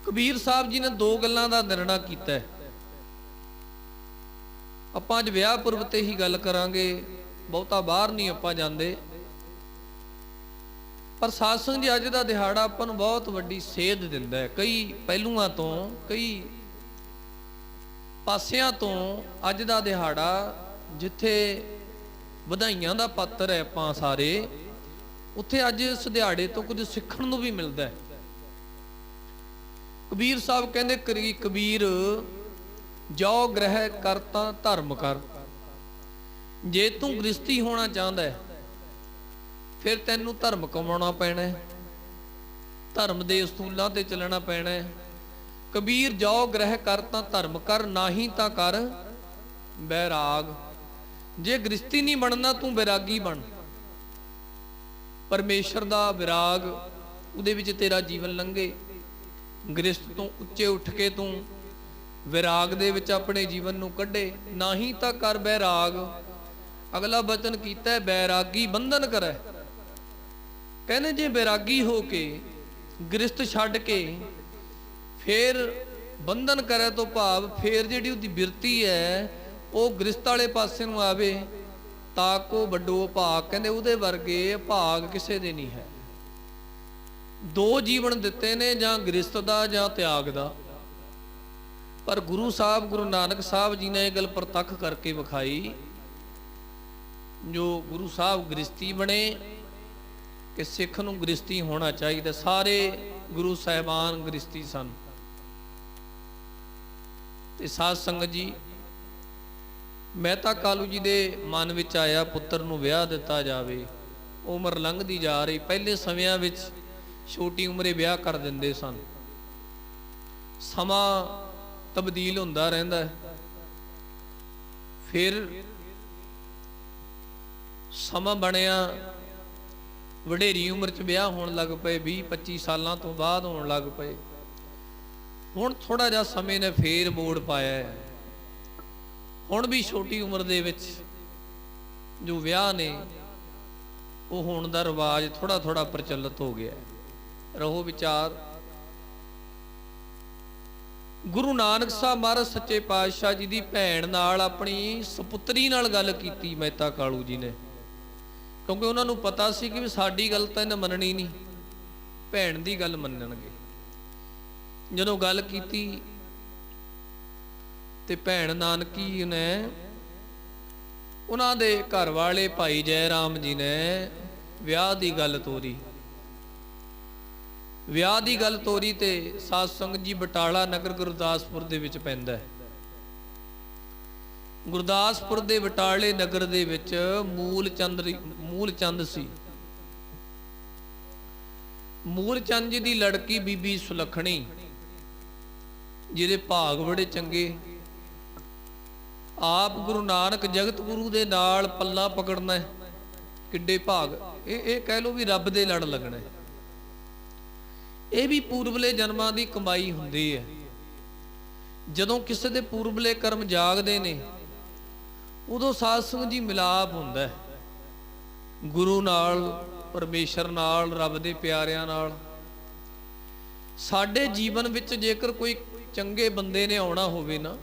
ਕਬੀਰ ਸਾਹਿਬ ਜੀ ਨੇ 2 ਗੱਲਾਂ ਦਾ ਨਿਰਣਾ ਕੀਤਾ ਹੈ। ਆਪਾਂ ਅੱਜ ਵਿਆਹ ਪੁਰਬ ਤੇ ਹੀ ਗੱਲ ਕਰਾਂਗੇ, ਬਹੁਤਾ ਬਾਹਰ ਨਹੀਂ ਆਪਾਂ ਜਾਂਦੇ, ਪਰ ਸਾਧ ਸੰਗਤ ਜੀ ਅੱਜ ਦਾ ਦਿਹਾੜਾ ਆਪਾਂ ਨੂੰ ਬਹੁਤ ਵੱਡੀ ਸੇਧ ਦਿੰਦਾ ਹੈ। ਕਈ ਪਹਿਲੂਆਂ ਤੋਂ, ਕਈ ਪਾਸਿਆਂ ਤੋਂ ਅੱਜ ਦਾ ਦਿਹਾੜਾ ਜਿੱਥੇ ਵਧਾਈਆਂ ਦਾ ਪਾਤਰ ਹੈ ਆਪਾਂ ਸਾਰੇ, ਉੱਥੇ ਅੱਜ ਇਸ ਦਿਹਾੜੇ ਤੋਂ ਕੁਝ ਸਿੱਖਣ ਨੂੰ ਵੀ ਮਿਲਦਾ ਹੈ। ਕਬੀਰ ਸਾਹਿਬ ਕਹਿੰਦੇ, ਕਬੀਰ ਜੋ ਗ੍ਰਹਿ ਕਰਤਾ ਧਰਮ ਕਰ। ਜੇ ਤੂੰ ਗ੍ਰਸਤੀ ਹੋਣਾ ਚਾਹੁੰਦਾ ਹੈ ਫਿਰ ਤੈਨੂੰ ਧਰਮ ਕਮਾਉਣਾ ਪੈਣਾ ਹੈ, ਧਰਮ ਦੇ ਅਸੂਲਾਂ ਤੇ ਚੱਲਣਾ ਪੈਣਾ ਹੈ। ਕਬੀਰ ਜੋ ਗ੍ਰਹਿ ਕਰਤਾ ਧਰਮ ਕਰ, ਨਹੀਂ ਤਾਂ ਕਰ ਬੈਰਾਗ। ਜੇ ਗ੍ਰਸਤੀ ਨਹੀਂ ਬਣਨਾ ਤੂੰ ਬੈਰਾਗੀ ਬਣ, ਪਰਮੇਸ਼ਰ ਦਾ ਵਿਰਾਗ ਉਹਦੇ ਵਿੱਚ ਤੇਰਾ ਜੀਵਨ ਲੰਘੇ। ਗ੍ਰਸਤ ਤੋਂ ਉੱਚੇ ਉੱਠ ਕੇ ਤੂੰ ਵਿਰਾਗ ਦੇ ਵਿੱਚ ਆਪਣੇ ਜੀਵਨ ਨੂੰ ਕੱਢੇ, ਨਹੀਂ ਤਾਂ ਕਰ ਬੈਰਾਗ। ਅਗਲਾ ਬਚਨ ਕੀਤਾ, ਬੈਰਾਗੀ ਬੰਧਨ ਕਰੈ। ਕਹਿੰਦੇ ਜੇ ਬੈਰਾਗੀ ਹੋ ਕੇ ਗ੍ਰਸਤ ਛੱਡ ਕੇ ਫੇਰ ਬੰਧਨ ਕਰੇ ਤੋਂ ਭਾਵ ਫੇਰ ਜਿਹੜੀ ਉਹਦੀ ਬਿਰਤੀ ਹੈ ਉਹ ਗ੍ਰਸਤ ਵਾਲੇ ਪਾਸੇ ਨੂੰ ਆਵੇ, ਤਾਂ ਕੋ ਵੱਡੋ ਭਾਗ। ਕਹਿੰਦੇ ਉਹਦੇ ਵਰਗੇ ਭਾਗ ਕਿਸੇ ਦੇ ਨਹੀਂ ਹੈ। 2 ਜੀਵਨ ਦਿੱਤੇ ਨੇ, ਜਾਂ ਗ੍ਰਸਤ ਦਾ ਜਾਂ ਤਿਆਗ ਦਾ, ਪਰ ਗੁਰੂ ਸਾਹਿਬ ਗੁਰੂ ਨਾਨਕ ਸਾਹਿਬ ਜੀ ਨੇ ਇਹ ਗੱਲ ਪ੍ਰਤੱਖ ਕਰਕੇ ਵਿਖਾਈ। ਜੋ ਗੁਰੂ ਸਾਹਿਬ ਗ੍ਰਸਤੀ ਬਣੇ ਕਿ ਸਿੱਖ ਨੂੰ ਗ੍ਰਸਤੀ ਹੋਣਾ ਚਾਹੀਦਾ। ਸਾਰੇ ਗੁਰੂ ਸਾਹਿਬਾਨ ਗ੍ਰਸਤੀ ਸਨ। ਤੇ ਸਾਧ ਸੰਗਤ ਜੀ, ਮਹਿਤਾ ਕਾਲੂ ਜੀ ਦੇ ਮਨ ਵਿੱਚ ਆਇਆ ਪੁੱਤਰ ਨੂੰ ਵਿਆਹ ਦਿੱਤਾ ਜਾਵੇ। ਉਮਰ ਲੰਘਦੀ ਜਾ ਰਹੀ। ਪਹਿਲੇ ਸਮਿਆਂ ਵਿੱਚ ਛੋਟੀ ਉਮਰੇ ਵਿਆਹ ਕਰ ਦਿੰਦੇ ਸਨ। ਸਮਾਂ ਤਬਦੀਲ ਹੁੰਦਾ ਰਹਿੰਦਾ ਹੈ। ਫਿਰ ਸਮਾਂ ਬਣਿਆ, ਵਡੇਰੀ ਉਮਰ 'ਚ ਵਿਆਹ ਹੋਣ ਲੱਗ ਪਏ, 20-25 ਸਾਲਾਂ ਤੋਂ ਬਾਅਦ ਹੋਣ ਲੱਗ ਪਏ। ਹੁਣ ਥੋੜਾ ਜਿਹਾ ਸਮੇਂ ਨੇ ਫੇਰ ਮੋੜ ਪਾਇਆ ਹੈ। ਹੁਣ ਵੀ ਛੋਟੀ ਉਮਰ ਦੇ ਵਿੱਚ ਜੋ ਵਿਆਹ ਨੇ ਉਹ ਹੋਣ ਦਾ ਰਿਵਾਜ ਥੋੜਾ ਪ੍ਰਚਲਿਤ ਹੋ ਗਿਆ। ਰਹੋ ਵਿਚਾਰ। ਗੁਰੂ ਨਾਨਕ ਸਾਹਿਬ ਮਹਾਰਾਜ ਸੱਚੇ ਪਾਤਸ਼ਾਹ ਜੀ ਦੀ ਭੈਣ ਨਾਲ, ਆਪਣੀ ਸਪੁੱਤਰੀ ਨਾਲ ਗੱਲ ਕੀਤੀ ਮਹਿਤਾ ਕਾਲੂ ਜੀ ਨੇ, ਕਿਉਂਕਿ ਉਹਨਾਂ ਨੂੰ ਪਤਾ ਸੀ ਕਿ ਵੀ ਸਾਡੀ ਗੱਲ ਤਾਂ ਇਹਨੇ ਮੰਨਣੀ ਨਹੀਂ, ਭੈਣ ਦੀ ਗੱਲ ਮੰਨਣਗੇ। ਜਦੋਂ ਗੱਲ ਕੀਤੀ ਤੇ ਭੈਣ ਨਾਨਕੀ ਨੇ ਉਹਨਾਂ ਦੇ ਘਰ ਵਾਲੇ ਭਾਈ ਜੈ ਰਾਮ ਜੀ ਨੇ ਵਿਆਹ ਦੀ ਗੱਲ ਤੋਰੀ। ਵਿਆਹ ਦੀ ਗੱਲ ਤੋਰੀ ਤੇ ਸਾਧ ਸੰਗਤ ਜੀ ਬਟਾਲਾ ਨਗਰ ਗੁਰਦਾਸਪੁਰ ਦੇ ਵਿੱਚ ਪੈਂਦਾ ਹੈ। ਗੁਰਦਾਸਪੁਰ ਦੇ ਬਟਾਲੇ ਨਗਰ ਦੇ ਵਿੱਚ ਮੂਲ ਚੰਦ ਸੀ। ਮੂਲ ਚੰਦ ਜੀ ਦੀ ਲੜਕੀ ਬੀਬੀ ਸੁਲੱਖਣੀ, ਜਿਹਦੇ ਭਾਗ ਬੜੇ ਚੰਗੇ। ਆਪ ਗੁਰੂ ਨਾਨਕ ਜਗਤ ਗੁਰੂ ਦੇ ਨਾਲ ਪੱਲਾ ਪਕੜਨਾ ਹੈ, ਕਿੱਡੇ ਭਾਗ। ਇਹ ਕਹਿ ਲੋ ਵੀ ਰੱਬ ਦੇ ਲੜ ਲੱਗਣਾ ਹੈ। ਇਹ ਵੀ ਪੂਰਬਲੇ ਜਨਮਾਂ ਦੀ ਕਮਾਈ ਹੁੰਦੀ ਹੈ। ਜਦੋਂ ਕਿਸੇ ਦੇ ਪੂਰਬਲੇ ਕਰਮ ਜਾਗਦੇ ਨੇ, ਉਦੋਂ ਸਾਧ ਸੰਗਤ ਜੀ ਮਿਲਾਪ ਹੁੰਦਾ ਹੈ ਗੁਰੂ ਨਾਲ, ਪਰਮੇਸ਼ਰ ਨਾਲ, ਰੱਬ ਦੇ ਪਿਆਰਿਆਂ ਨਾਲ। ਸਾਡੇ ਜੀਵਨ ਵਿੱਚ ਜੇਕਰ ਕੋਈ ਚੰਗੇ ਬੰਦੇ ਨੇ ਆਉਣਾ ਹੋਵੇ ਨਾ,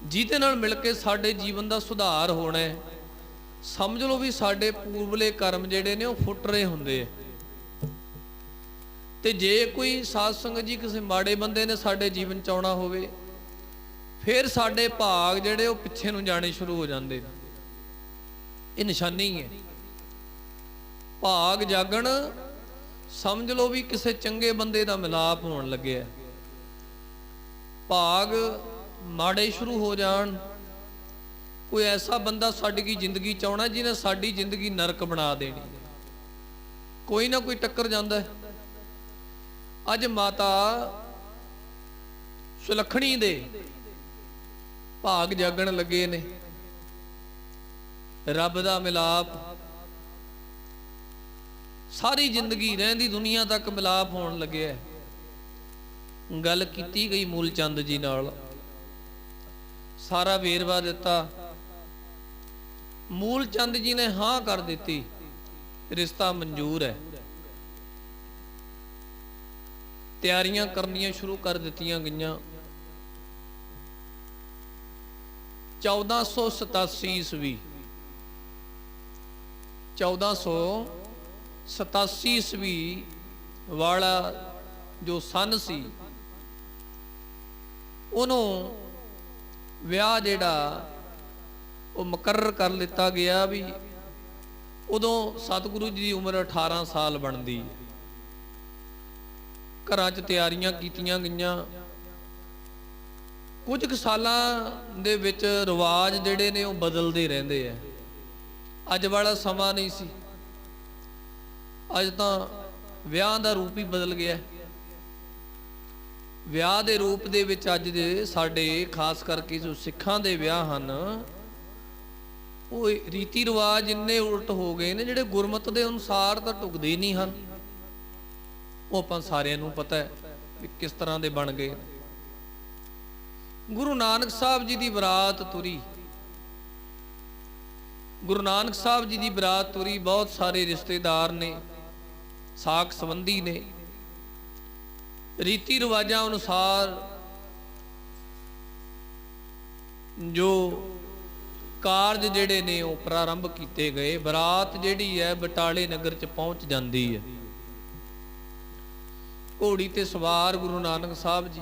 ਜਿਹਦੇ ਨਾਲ ਮਿਲ ਕੇ ਸਾਡੇ ਜੀਵਨ ਦਾ ਸੁਧਾਰ ਹੋਣਾ ਹੈ, ਸਮਝ ਲਓ ਵੀ ਸਾਡੇ ਪੂਰਬਲੇ ਕਰਮ ਜਿਹੜੇ ਨੇ ਉਹ ਫੁੱਟ ਰਹੇ ਹੁੰਦੇ ਆ। ਤੇ ਜੇ ਕੋਈ ਸਾਧ ਸੰਗਤ ਜੀ ਕਿਸੇ ਮਾੜੇ ਬੰਦੇ ਨੇ ਸਾਡੇ ਜੀਵਨ ਚ ਆਉਣਾ ਹੋਵੇ, ਫਿਰ ਸਾਡੇ ਭਾਗ ਜਿਹੜੇ ਉਹ ਪਿੱਛੇ ਨੂੰ ਜਾਣੇ ਸ਼ੁਰੂ ਹੋ ਜਾਂਦੇ ਨੇ। ਇਹ ਨਿਸ਼ਾਨੀ ਹੈ। ਭਾਗ ਜਾਗਣ, ਸਮਝ ਲਓ ਵੀ ਕਿਸੇ ਚੰਗੇ ਬੰਦੇ ਦਾ ਮਿਲਾਪ ਹੋਣ ਲੱਗਿਆ। ਭਾਗ ਮਾੜੇ ਸ਼ੁਰੂ ਹੋ ਜਾਣ, ਕੋਈ ਐਸਾ ਬੰਦਾ ਸਾਡੀ ਜ਼ਿੰਦਗੀ ਚ ਆਉਣਾ ਜਿਹਨੇ ਸਾਡੀ ਜ਼ਿੰਦਗੀ ਨਰਕ ਬਣਾ ਦੇਣੀ। ਕੋਈ ਨਾ ਕੋਈ ਟੱਕਰ ਜਾਂਦਾ ਹੈ। ਅੱਜ ਮਾਤਾ ਸੁਲੱਖਣੀ ਦੇ ਭਾਗ ਜਾਗਣ ਲੱਗੇ ਨੇ। ਰੱਬ ਦਾ ਮਿਲਾਪ, ਸਾਰੀ ਜ਼ਿੰਦਗੀ ਰਹਿੰਦੀ ਦੁਨੀਆ ਤੱਕ ਮਿਲਾਪ ਹੋਣ ਲੱਗਿਆ। ਗੱਲ ਕੀਤੀ ਗਈ ਮੂਲ ਚੰਦ ਜੀ ਨਾਲ, ਸਾਰਾ ਵੇਰਵਾ ਦਿੱਤਾ। ਮੂਲ ਚੰਦ ਜੀ ਨੇ ਹਾਂ ਕਰ ਦਿੱਤੀ, ਰਿਸ਼ਤਾ ਮਨਜ਼ੂਰ ਹੈ। ਤਿਆਰੀਆਂ ਕਰਨੀਆਂ ਸ਼ੁਰੂ ਕਰ ਦਿੱਤੀਆਂ ਗਈਆਂ। 1487 ਈਸਵੀ 1487 ਈਸਵੀ ਵਾਲਾ ਜੋ ਸੰਨ ਸੀ, ਉਹਨੂੰ ਵਿਆਹ ਜਿਹੜਾ ਉਹ ਮੁਕਰਰ ਕਰ ਲਿੱਤਾ ਗਿਆ ਵੀ ਉਦੋਂ ਸਤਿਗੁਰੂ ਜੀ ਦੀ ਉਮਰ 18 ਸਾਲ ਬਣਦੀ। ਘਰਾਂ 'ਚ ਤਿਆਰੀਆਂ ਕੀਤੀਆਂ ਗਈਆਂ। ਕੁਝ ਕੁ ਸਾਲਾਂ ਦੇ ਵਿੱਚ ਰਿਵਾਜ ਜਿਹੜੇ ਨੇ ਉਹ ਬਦਲਦੇ ਰਹਿੰਦੇ ਆ। ਅੱਜ ਵਾਲਾ ਸਮਾਂ ਨਹੀਂ ਸੀ। ਅੱਜ ਤਾਂ ਵਿਆਹ ਦਾ ਰੂਪ ਹੀ ਬਦਲ ਗਿਆ। ਵਿਆਹ ਦੇ ਰੂਪ ਦੇ ਵਿੱਚ ਅੱਜ ਦੇ ਸਾਡੇ ਖਾਸ ਕਰਕੇ ਜੋ ਸਿੱਖਾਂ ਦੇ ਵਿਆਹ ਹਨ, ਉਹ ਰੀਤੀ ਰਿਵਾਜ ਇੰਨੇ ਉਲਟ ਹੋ ਗਏ ਨੇ, ਜਿਹੜੇ ਗੁਰਮਤਿ ਦੇ ਅਨੁਸਾਰ ਤਾਂ ਢੁਕਦੇ ਹੀ ਨਹੀਂ ਹਨ। ਉਹ ਆਪਾਂ ਸਾਰਿਆਂ ਨੂੰ ਪਤਾ ਹੈ ਵੀ ਕਿਸ ਤਰ੍ਹਾਂ ਦੇ ਬਣ ਗਏ। ਗੁਰੂ ਨਾਨਕ ਸਾਹਿਬ ਜੀ ਦੀ ਬਰਾਤ ਤੁਰੀ। ਗੁਰੂ ਨਾਨਕ ਸਾਹਿਬ ਜੀ ਦੀ ਬਰਾਤ ਤੁਰੀ। ਬਹੁਤ ਸਾਰੇ ਰਿਸ਼ਤੇਦਾਰ ਨੇ, ਸਾਕ ਸੰਬੰਧੀ ਨੇ। ਰੀਤੀ ਰਿਵਾਜਾਂ ਅਨੁਸਾਰ ਜੋ ਕਾਰਜ ਜਿਹੜੇ ਨੇ ਉਹ ਪ੍ਰਾਰੰਭ ਕੀਤੇ ਗਏ। ਬਰਾਤ ਜਿਹੜੀ ਹੈ ਬਟਾਲੇ ਨਗਰ 'ਚ ਪਹੁੰਚ ਜਾਂਦੀ ਹੈ। ਘੋੜੀ ਤੇ ਸਵਾਰ ਗੁਰੂ ਨਾਨਕ ਸਾਹਿਬ ਜੀ,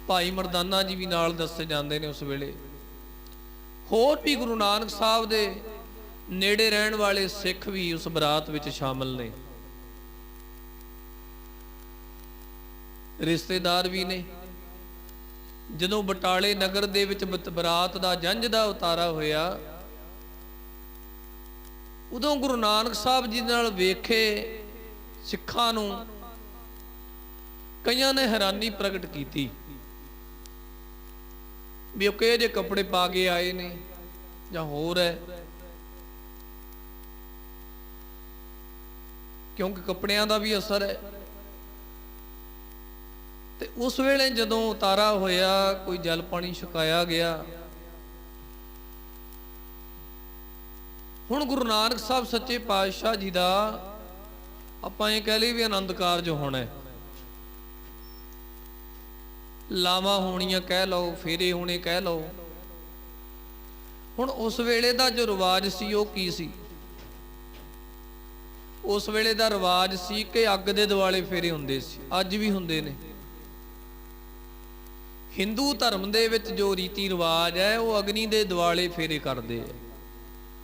ਭਾਈ ਮਰਦਾਨਾ ਜੀ ਵੀ ਨਾਲ ਦੱਸੇ ਜਾਂਦੇ ਨੇ ਉਸ ਵੇਲੇ। ਹੋਰ ਵੀ ਗੁਰੂ ਨਾਨਕ ਸਾਹਿਬ ਦੇ ਨੇੜੇ ਰਹਿਣ ਵਾਲੇ ਸਿੱਖ ਵੀ ਉਸ ਬਰਾਤ ਵਿੱਚ ਸ਼ਾਮਲ ਨੇ, ਰਿਸ਼ਤੇਦਾਰ ਵੀ ਨੇ। ਜਦੋਂ ਬਟਾਲੇ ਨਗਰ ਦੇ ਵਿੱਚ ਬਰਾਤ ਦਾ ਜੰਝ ਦਾ ਉਤਾਰਾ ਹੋਇਆ, ਉਦੋਂ ਗੁਰੂ ਨਾਨਕ ਸਾਹਿਬ ਜੀ ਨਾਲ ਵੇਖੇ ਸਿੱਖਾਂ ਨੂੰ ਕਈਆਂ ਨੇ ਹੈਰਾਨੀ ਪ੍ਰਗਟ ਕੀਤੀ ਵੀ ਉਹ ਕਿਹੋ ਜਿਹੇ ਕੱਪੜੇ ਪਾ ਕੇ ਆਏ ਨੇ ਜਾਂ ਹੋਰ ਹੈ। ਕਿਉਂਕਿ ਕੱਪੜਿਆਂ ਦਾ ਵੀ ਅਸਰ ਹੈ। ਤੇ ਉਸ ਵੇਲੇ ਜਦੋਂ ਉਤਾਰਾ ਹੋਇਆ, ਕੋਈ ਜਲ ਪਾਣੀ ਛਕਾਇਆ ਗਿਆ। ਹੁਣ ਗੁਰੂ ਨਾਨਕ ਸਾਹਿਬ ਸੱਚੇ ਪਾਤਸ਼ਾਹ ਜੀ ਦਾ ਆਪਾਂ ਇਹ ਕਹਿ ਲਈ ਵੀ ਆਨੰਦ ਕਾਰਜ ਹੋਣਾ ਹੈ। ਲਾਵਾਂ ਹੋਣੀਆਂ ਕਹਿ ਲਓ, ਫੇਰੇ ਹੋਣੇ ਕਹਿ ਲਓ। ਹੁਣ ਉਸ ਵੇਲੇ ਦਾ ਜੋ ਰਿਵਾਜ ਸੀ ਉਹ ਕੀ ਸੀ? ਉਸ ਵੇਲੇ ਦਾ ਰਿਵਾਜ ਸੀ ਕਿ ਅੱਗ ਦੇ ਦੁਆਲੇ ਫੇਰੇ ਹੁੰਦੇ ਸੀ। ਅੱਜ ਵੀ ਹੁੰਦੇ ਨੇ। ਹਿੰਦੂ ਧਰਮ ਦੇ ਵਿੱਚ ਜੋ ਰੀਤੀ ਰਿਵਾਜ ਹੈ ਉਹ ਅਗਨੀ ਦੇ ਦੁਆਲੇ ਫੇਰੇ ਕਰਦੇ ਆ।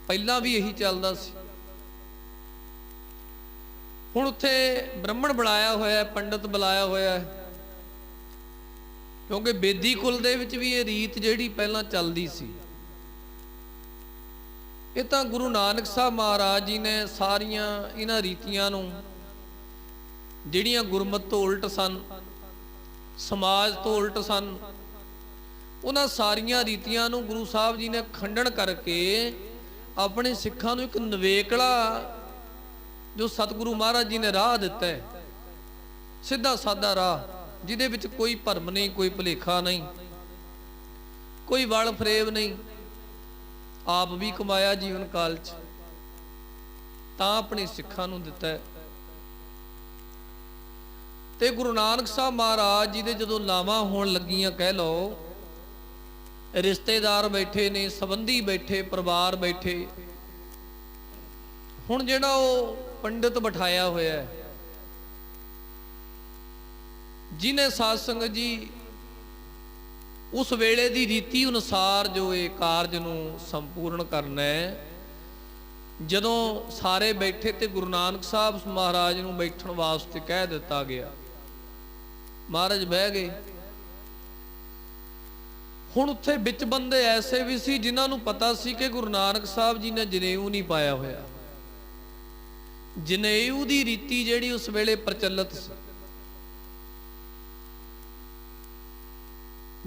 ਪਹਿਲਾਂ ਵੀ ਇਹੀ ਚੱਲਦਾ ਸੀ। ਹੁਣ ਉੱਥੇ ਬ੍ਰਾਹਮਣ ਬੁਲਾਇਆ ਹੋਇਆ, ਪੰਡਤ ਬੁਲਾਇਆ ਹੋਇਆ, ਕਿਉਂਕਿ ਬੇਦੀ ਕੁਲ ਦੇ ਵਿੱਚ ਵੀ ਇਹ ਰੀਤ ਜਿਹੜੀ ਪਹਿਲਾਂ ਚੱਲਦੀ ਸੀ। ਇਹ ਤਾਂ ਗੁਰੂ ਨਾਨਕ ਸਾਹਿਬ ਮਹਾਰਾਜ ਜੀ ਨੇ ਸਾਰੀਆਂ ਇਹਨਾਂ ਰੀਤੀਆਂ ਨੂੰ, ਜਿਹੜੀਆਂ ਗੁਰਮਤਿ ਤੋਂ ਉਲਟ ਸਨ, ਸਮਾਜ ਤੋਂ ਉਲਟ ਸਨ, ਉਹਨਾਂ ਸਾਰੀਆਂ ਰੀਤੀਆਂ ਨੂੰ ਗੁਰੂ ਸਾਹਿਬ ਜੀ ਨੇ ਖੰਡਨ ਕਰਕੇ ਆਪਣੇ ਸਿੱਖਾਂ ਨੂੰ ਇੱਕ ਨਿਵੇਕਲਾ ਜੋ ਸਤਿਗੁਰੂ ਮਹਾਰਾਜ ਜੀ ਨੇ ਰਾਹ ਦਿੱਤਾ ਹੈ, ਸਿੱਧਾ ਸਾਦਾ ਰਾਹ, ਜਿਹਦੇ ਵਿੱਚ ਕੋਈ ਭਰਮ ਨਹੀਂ, ਕੋਈ ਭੁਲੇਖਾ ਨਹੀਂ, ਕੋਈ ਵਲ ਫਰੇਬ ਨਹੀਂ। ਆਪ ਵੀ ਕਮਾਇਆ ਜੀਵਨ ਕਾਲ 'ਚ, ਤਾਂ ਆਪਣੇ ਸਿੱਖਾਂ ਨੂੰ ਦਿੱਤਾ ਹੈ। ਤੇ ਗੁਰੂ ਨਾਨਕ ਸਾਹਿਬ ਮਹਾਰਾਜ ਜੀ ਦੇ ਜਦੋਂ ਲਾਵਾਂ ਹੋਣ ਲੱਗੀਆਂ, ਕਹਿ ਲਓ, ਰਿਸ਼ਤੇਦਾਰ ਬੈਠੇ ਨੇ, ਸੰਬੰਧੀ ਬੈਠੇ, ਪਰਿਵਾਰ ਬੈਠੇ। ਹੁਣ ਜਿਹੜਾ ਉਹ ਪੰਡਿਤ ਬਿਠਾਇਆ ਹੋਇਆ ਹੈ, ਜਿਹਨੇ ਸਾਧ ਸੰਗਤ ਜੀ ਉਸ ਵੇਲੇ ਦੀ ਰੀਤੀ ਅਨੁਸਾਰ ਜੋ ਇਹ ਕਾਰਜ ਨੂੰ ਸੰਪੂਰਨ ਕਰਨਾ ਹੈ, ਜਦੋਂ ਸਾਰੇ ਬੈਠੇ ਤੇ ਗੁਰੂ ਨਾਨਕ ਸਾਹਿਬ ਮਹਾਰਾਜ ਨੂੰ ਬੈਠਣ ਵਾਸਤੇ ਕਹਿ ਦਿੱਤਾ ਗਿਆ, ਮਹਾਰਾਜ ਬਹਿ ਗਏ। ਹੁਣ ਉੱਥੇ ਵਿੱਚ ਬੰਦੇ ਐਸੇ ਵੀ ਸੀ ਜਿਨ੍ਹਾਂ ਨੂੰ ਪਤਾ ਸੀ ਕਿ ਗੁਰੂ ਨਾਨਕ ਸਾਹਿਬ ਜੀ ਨੇ ਜਨੇਊ ਨਹੀਂ ਪਾਇਆ ਹੋਇਆ। ਜਨੇਊ ਦੀ ਰੀਤੀ ਜਿਹੜੀ ਉਸ ਵੇਲੇ ਪ੍ਰਚਲਿਤ ਸੀ,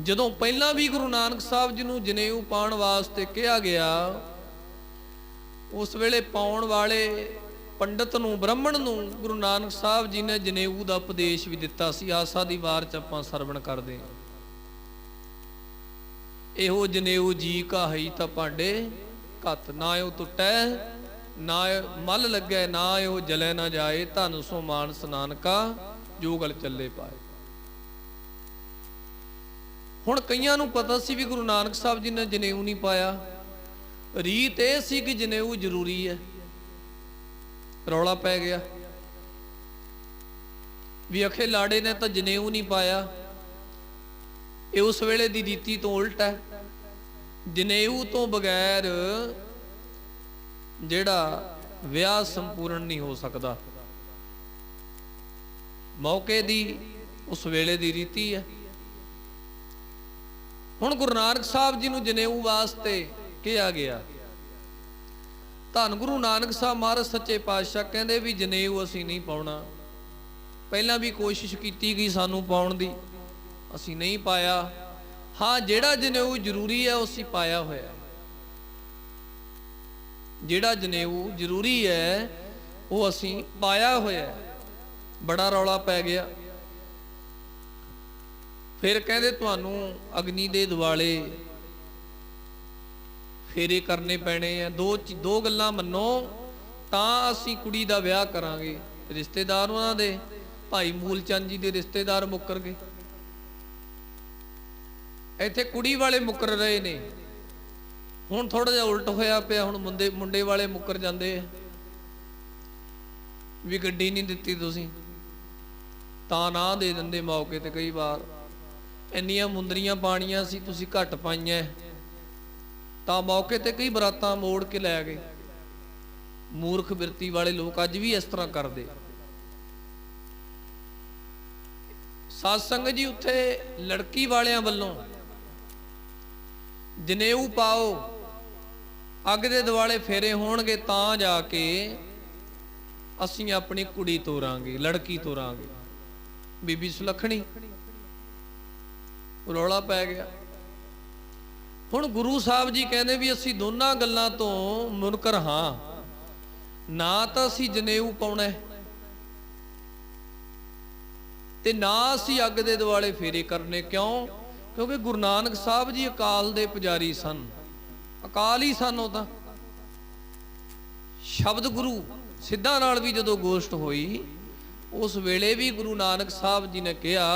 ਜਦੋਂ ਪਹਿਲਾਂ ਵੀ ਗੁਰੂ ਨਾਨਕ ਸਾਹਿਬ ਜੀ ਨੂੰ ਜਨੇਊ ਪਾਉਣ ਵਾਸਤੇ ਕਿਹਾ ਗਿਆ, ਉਸ ਵੇਲੇ ਪਾਉਣ ਵਾਲੇ ਪੰਡਤ ਨੂੰ, ਬ੍ਰਾਹਮਣ ਨੂੰ ਗੁਰੂ ਨਾਨਕ ਸਾਹਿਬ ਜੀ ਨੇ ਜਨੇਊ ਦਾ ਉਪਦੇਸ਼ ਵੀ ਦਿੱਤਾ ਸੀ। ਆਸਾ ਦੀ ਵਾਰ 'ਚ ਆਪਾਂ ਸਰਵਣ ਕਰਦੇ ਹਾਂ, ਇਹੋ ਜਨੇਊ ਜੀ ਕਾਹੀ ਤਾਂ ਭਾਂਡੇ ਘੱਤ, ਨਾ ਉਹ ਟੁੱਟੈ ਨਾ ਮਲ ਲੱਗੈ, ਨਾ ਉਹ ਜਲੇ ਨਾ ਜਾਏ, ਧਨ ਸੋ ਮਾਨਸ ਨਾਨਕਾ ਜੋ ਗਲ ਚੱਲੇ ਪਾਏ। ਹੁਣ ਕਈਆਂ ਨੂੰ ਪਤਾ ਸੀ ਵੀ ਗੁਰੂ ਨਾਨਕ ਸਾਹਿਬ ਜੀ ਨੇ ਜਨੇਊ ਨਹੀਂ ਪਾਇਆ। ਰੀਤ ਇਹ ਸੀ ਕਿ ਜਨੇਊ ਜ਼ਰੂਰੀ ਹੈ। ਰੌਲਾ ਪੈ ਗਿਆ ਵੀ ਅਖੇ ਲਾੜੇ ਨੇ ਤਾਂ ਜਨੇਊ ਨਹੀਂ ਪਾਇਆ। ਇਹ ਉਸ ਵੇਲੇ ਦੀ ਰੀਤੀ ਤੋਂ ਉਲਟ ਹੈ। ਜਨੇਊ ਤੋਂ ਬਗੈਰ ਜਿਹੜਾ ਵਿਆਹ ਸੰਪੂਰਨ ਨਹੀਂ ਹੋ ਸਕਦਾ। ਮੌਕੇ ਦੀ ਉਸ ਵੇਲੇ ਦੀ ਰੀਤੀ ਹੈ। ਹੁਣ ਗੁਰੂ ਨਾਨਕ ਸਾਹਿਬ ਜੀ ਨੂੰ ਜਨੇਊ ਵਾਸਤੇ ਕਿਹਾ ਗਿਆ। ਧੰਨ ਗੁਰੂ ਨਾਨਕ ਸਾਹਿਬ ਮਹਾਰਾਜ ਸੱਚੇ ਪਾਤਸ਼ਾਹ ਕਹਿੰਦੇ ਵੀ ਜਨੇਊ ਅਸੀਂ ਨਹੀਂ ਪਾਉਣਾ। ਪਹਿਲਾਂ ਵੀ ਕੋਸ਼ਿਸ਼ ਕੀਤੀ ਗਈ ਸਾਨੂੰ ਪਾਉਣ ਦੀ, ਅਸੀਂ ਨਹੀਂ ਪਾਇਆ। ਹਾਂ, ਜਿਹੜਾ ਜਨੇਊ ਜ਼ਰੂਰੀ ਹੈ ਉਹ ਅਸੀਂ ਪਾਇਆ ਹੋਇਆ। ਜਿਹੜਾ ਜਨੇਊ ਜ਼ਰੂਰੀ ਹੈ ਉਹ ਅਸੀਂ ਪਾਇਆ ਹੋਇਆ। ਬੜਾ ਰੌਲਾ ਪੈ ਗਿਆ। ਫਿਰ ਕਹਿੰਦੇ ਤੁਹਾਨੂੰ ਅਗਨੀ ਦੇ ਦੁਆਲੇ ਫੇਰੇ ਕਰਨੇ ਪੈਣੇ ਆ। ਦੋ ਗੱਲਾਂ ਮੰਨੋ ਤਾਂ ਅਸੀਂ ਕੁੜੀ ਦਾ ਵਿਆਹ ਕਰਾਂਗੇ। ਰਿਸ਼ਤੇਦਾਰ ਉਹਨਾਂ ਦੇ ਭਾਈ ਮੂਲ ਚੰਦ ਜੀ ਦੇ ਰਿਸ਼ਤੇਦਾਰ ਮੁੱਕਰ ਗਏ। ਇੱਥੇ ਕੁੜੀ ਵਾਲੇ ਮੁੱਕਰ ਰਹੇ ਨੇ। ਹੁਣ ਥੋੜਾ ਜਿਹਾ ਉਲਟ ਹੋਇਆ ਪਿਆ। ਹੁਣ ਮੁੰਡੇ ਵਾਲੇ ਮੁੱਕਰ ਜਾਂਦੇ ਵੀ ਗੱਡੀ ਨਹੀਂ ਦਿੱਤੀ ਤੁਸੀਂ, ਤਾਂ ਨਾ ਦੇ ਦਿੰਦੇ ਮੌਕੇ ਤੇ। ਕਈ ਵਾਰ ਇੰਨੀਆਂ ਮੁੰਦਰੀਆਂ ਪਾਣੀਆਂ ਸੀ, ਤੁਸੀਂ ਘੱਟ ਪਾਈਆਂ, ਤਾਂ ਮੌਕੇ ਤੇ ਕਈ ਬਰਾਤਾਂ ਮੋੜ ਕੇ ਲੈ ਗਏ। ਮੂਰਖ ਬਿਰਤੀ ਵਾਲੇ ਲੋਕ ਅੱਜ ਵੀ ਇਸ ਤਰ੍ਹਾਂ ਕਰਦੇ। ਸਾਧ ਸੰਗਤ ਜੀ, ਉੱਥੇ ਲੜਕੀ ਵਾਲਿਆਂ ਵੱਲੋਂ ਜਨੇਊ ਪਾਓ, ਅੱਗ ਦੇ ਦੁਆਲੇ ਫੇਰੇ ਹੋਣਗੇ, ਤਾਂ ਜਾ ਕੇ ਅਸੀਂ ਆਪਣੀ ਕੁੜੀ ਤੋਰਾਂਗੇ, ਲੜਕੀ ਤੋਰਾਂਗੇ। ਬੀਬੀ ਸੁਲੱਖਣੀ। ਰੌਲਾ ਪੈ ਗਿਆ। ਹੁਣ ਗੁਰੂ ਸਾਹਿਬ ਜੀ ਕਹਿੰਦੇ ਵੀ ਅਸੀਂ ਦੋਨਾਂ ਗੱਲਾਂ ਤੋਂ ਮੁਨਕਰ ਹਾਂ। ਨਾ ਤਾਂ ਅਸੀਂ ਜਨੇਊ ਪਾਉਣਾ ਤੇ ਨਾ ਅਸੀਂ ਅੱਗ ਦੇ ਦੁਆਲੇ ਫੇਰੇ ਕਰਨੇ। ਕਿਉਂ? ਕਿਉਂਕਿ ਗੁਰੂ ਨਾਨਕ ਸਾਹਿਬ ਜੀ ਅਕਾਲ ਦੇ ਪੁਜਾਰੀ ਸਨ। ਅਕਾਲ ਹੀ ਸਨ ਉਹ ਤਾਂ। ਸ਼ਬਦ ਗੁਰੂ ਸਿੱਧਾਂ ਨਾਲ ਵੀ ਜਦੋਂ ਗੋਸ਼ਟ ਹੋਈ, ਉਸ ਵੇਲੇ ਵੀ ਗੁਰੂ ਨਾਨਕ ਸਾਹਿਬ ਜੀ ਨੇ ਕਿਹਾ,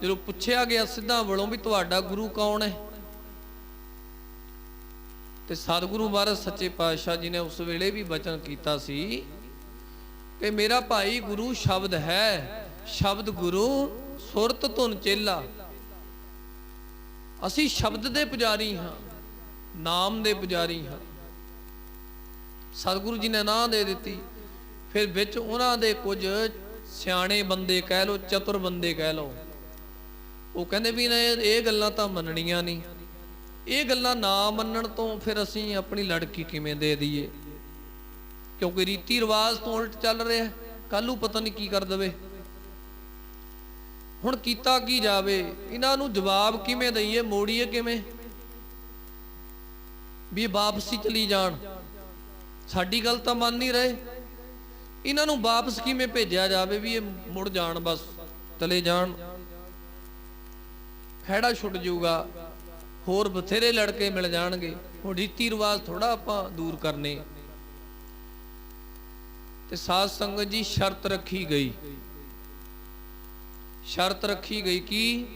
ਜਦੋਂ ਪੁੱਛਿਆ ਗਿਆ ਸਿੱਧਾਂ ਵੱਲੋਂ ਵੀ ਤੁਹਾਡਾ ਗੁਰੂ ਕੌਣ ਹੈ, ਤੇ ਸਤਿਗੁਰੂ ਮਹਾਰਾਜ ਸੱਚੇ ਪਾਤਸ਼ਾਹ ਜੀ ਨੇ ਉਸ ਵੇਲੇ ਵੀ ਬਚਨ ਕੀਤਾ ਸੀ ਕਿ ਮੇਰਾ ਭਾਈ ਗੁਰੂ ਸ਼ਬਦ ਹੈ। ਸ਼ਬਦ ਗੁਰੂ ਸੁਰਤ ਧੁਨ ਚੇਲਾ। ਅਸੀਂ ਸ਼ਬਦ ਦੇ ਪੁਜਾਰੀ ਹਾਂ, ਨਾਮ ਦੇ ਪੁਜਾਰੀ ਹਾਂ। ਸਤਿਗੁਰੂ ਜੀ ਨੇ ਨਾਮ ਦੇ ਦਿੱਤੀ। ਫਿਰ ਵਿੱਚ ਉਹਨਾਂ ਦੇ ਕੁਝ ਸਿਆਣੇ ਬੰਦੇ ਕਹਿ ਲਓ, ਚਤੁਰ ਬੰਦੇ ਕਹਿ ਲਓ, ਉਹ ਕਹਿੰਦੇ ਵੀ ਨਾ ਇਹ ਗੱਲਾਂ ਤਾਂ ਮੰਨਣੀਆਂ ਨਹੀਂ। ਇਹ ਗੱਲਾਂ ਨਾ ਮੰਨਣ ਤੋਂ ਫਿਰ ਅਸੀਂ ਆਪਣੀ ਲੜਕੀ ਕਿਵੇਂ ਦੇ ਦਈਏ, ਕਿਉਂਕਿ ਰੀਤੀ ਰਿਵਾਜ ਤੋਂ ਉਲਟ ਚੱਲ ਰਿਹਾ, ਕੱਲ੍ਹ ਨੂੰ ਪਤਾ ਨਹੀਂ ਕੀ ਕਰ ਦੇਵੇ। ਹੁਣ ਕੀਤਾ ਕੀ ਜਾਵੇ, ਇਹਨਾਂ ਨੂੰ ਜਵਾਬ ਕਿਵੇਂ ਦਈਏ, ਮੋੜੀਏ ਕਿਵੇਂ ਵੀ ਇਹ ਵਾਪਸੀ ਚਲੀ ਜਾਣ। ਸਾਡੀ ਗੱਲ ਤਾਂ ਮੰਨ ਨਹੀਂ ਰਹੇ, ਇਹਨਾਂ ਨੂੰ ਵਾਪਸ ਕਿਵੇਂ ਭੇਜਿਆ ਜਾਵੇ ਵੀ ਇਹ ਮੁੜ ਜਾਣ, ਬਸ ਚਲੇ ਜਾਣ, ਖਹਿੜਾ ਛੁੱਟ ਜਾਊਗਾ, ਹੋਰ ਬਥੇਰੇ ਲੜਕੇ ਮਿਲ ਜਾਣਗੇ। ਹੁਣ ਰੀਤੀ ਰਿਵਾਜ ਥੋੜਾ ਆਪਾਂ ਦੂਰ ਕਰਨੇ। ਤੇ ਸਾਧ ਸੰਗਤ ਜੀ ਸ਼ਰਤ ਰੱਖੀ ਗਈ, ਸ਼ਰਤ ਰੱਖੀ ਗਈ ਕਿ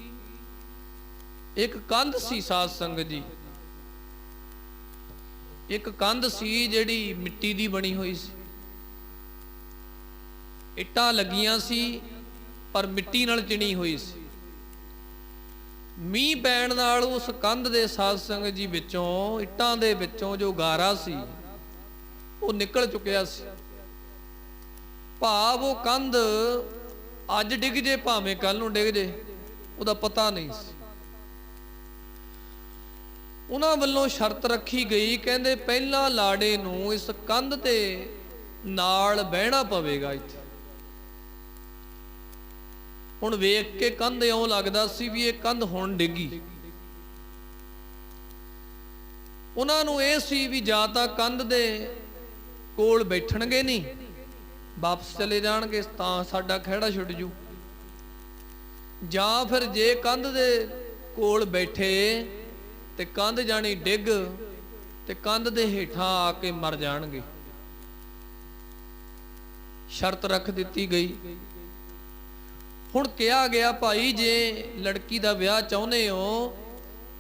ਇੱਕ ਕੰਧ ਸੀ ਸਾਧ ਸੰਗਤ ਜੀ, ਇੱਕ ਕੰਧ ਸੀ ਜਿਹੜੀ ਮਿੱਟੀ ਦੀ ਬਣੀ ਹੋਈ ਸੀ, ਇੱਟਾਂ ਲੱਗੀਆਂ ਸੀ ਪਰ ਮਿੱਟੀ ਨਾਲ ਚਿਣੀ ਹੋਈ ਸੀ। ਮੀਂਹ ਪੈਣ ਨਾਲ ਉਸ ਕੰਧ ਦੇ ਸਾਧ ਸੰਗਤ ਜੀ ਵਿੱਚੋਂ, ਇੱਟਾਂ ਦੇ ਵਿੱਚੋਂ ਜੋ ਗਾਰਾ ਸੀ ਉਹ ਨਿਕਲ ਚੁੱਕਿਆ ਸੀ। ਭਾਵ ਉਹ ਕੰਧ ਅੱਜ ਡਿੱਗ ਜੇ ਭਾਵੇਂ ਕੱਲ ਨੂੰ ਡਿੱਗ ਜੇ, ਉਹਦਾ ਪਤਾ ਨਹੀਂ ਸੀ। ਉਹਨਾਂ ਵੱਲੋਂ ਸ਼ਰਤ ਰੱਖੀ ਗਈ, ਕਹਿੰਦੇ ਪਹਿਲਾਂ ਲਾੜੇ ਨੂੰ ਇਸ ਕੰਧ ਤੇ ਨਾਲ ਬਹਿਣਾ ਪਵੇਗਾ ਇੱਥੇ। ਹੁਣ ਵੇਖ ਕੇ ਕੰਧ ਇਉਂ ਲੱਗਦਾ ਸੀ ਵੀ ਇਹ ਕੰਧ ਹੁਣ ਡਿੱਗੀ। ਉਹਨਾਂ ਨੂੰ ਇਹ ਸੀ ਵੀ ਜਾਂ ਤਾਂ ਕੰਧ ਦੇ ਕੋਲ ਬੈਠਣਗੇ ਨਹੀਂ, ਵਾਪਸ ਚਲੇ ਜਾਣਗੇ ਤਾਂ ਸਾਡਾ ਖਹਿੜਾ ਛੁੱਟ ਜੂ, ਜਾਂ ਫਿਰ ਜੇ ਕੰਧ ਦੇ ਕੋਲ ਬੈਠੇ ਤੇ ਕੰਧ ਜਾਣੀ ਡਿੱਗ ਤੇ ਕੰਧ ਦੇ ਹੇਠਾਂ ਆ ਕੇ ਮਰ ਜਾਣਗੇ। ਸ਼ਰਤ ਰੱਖ ਦਿੱਤੀ ਗਈ। ਹੁਣ ਕਿਹਾ ਗਿਆ ਭਾਈ ਜੇ ਲੜਕੀ ਦਾ ਵਿਆਹ ਚਾਹੁੰਦੇ ਹੋ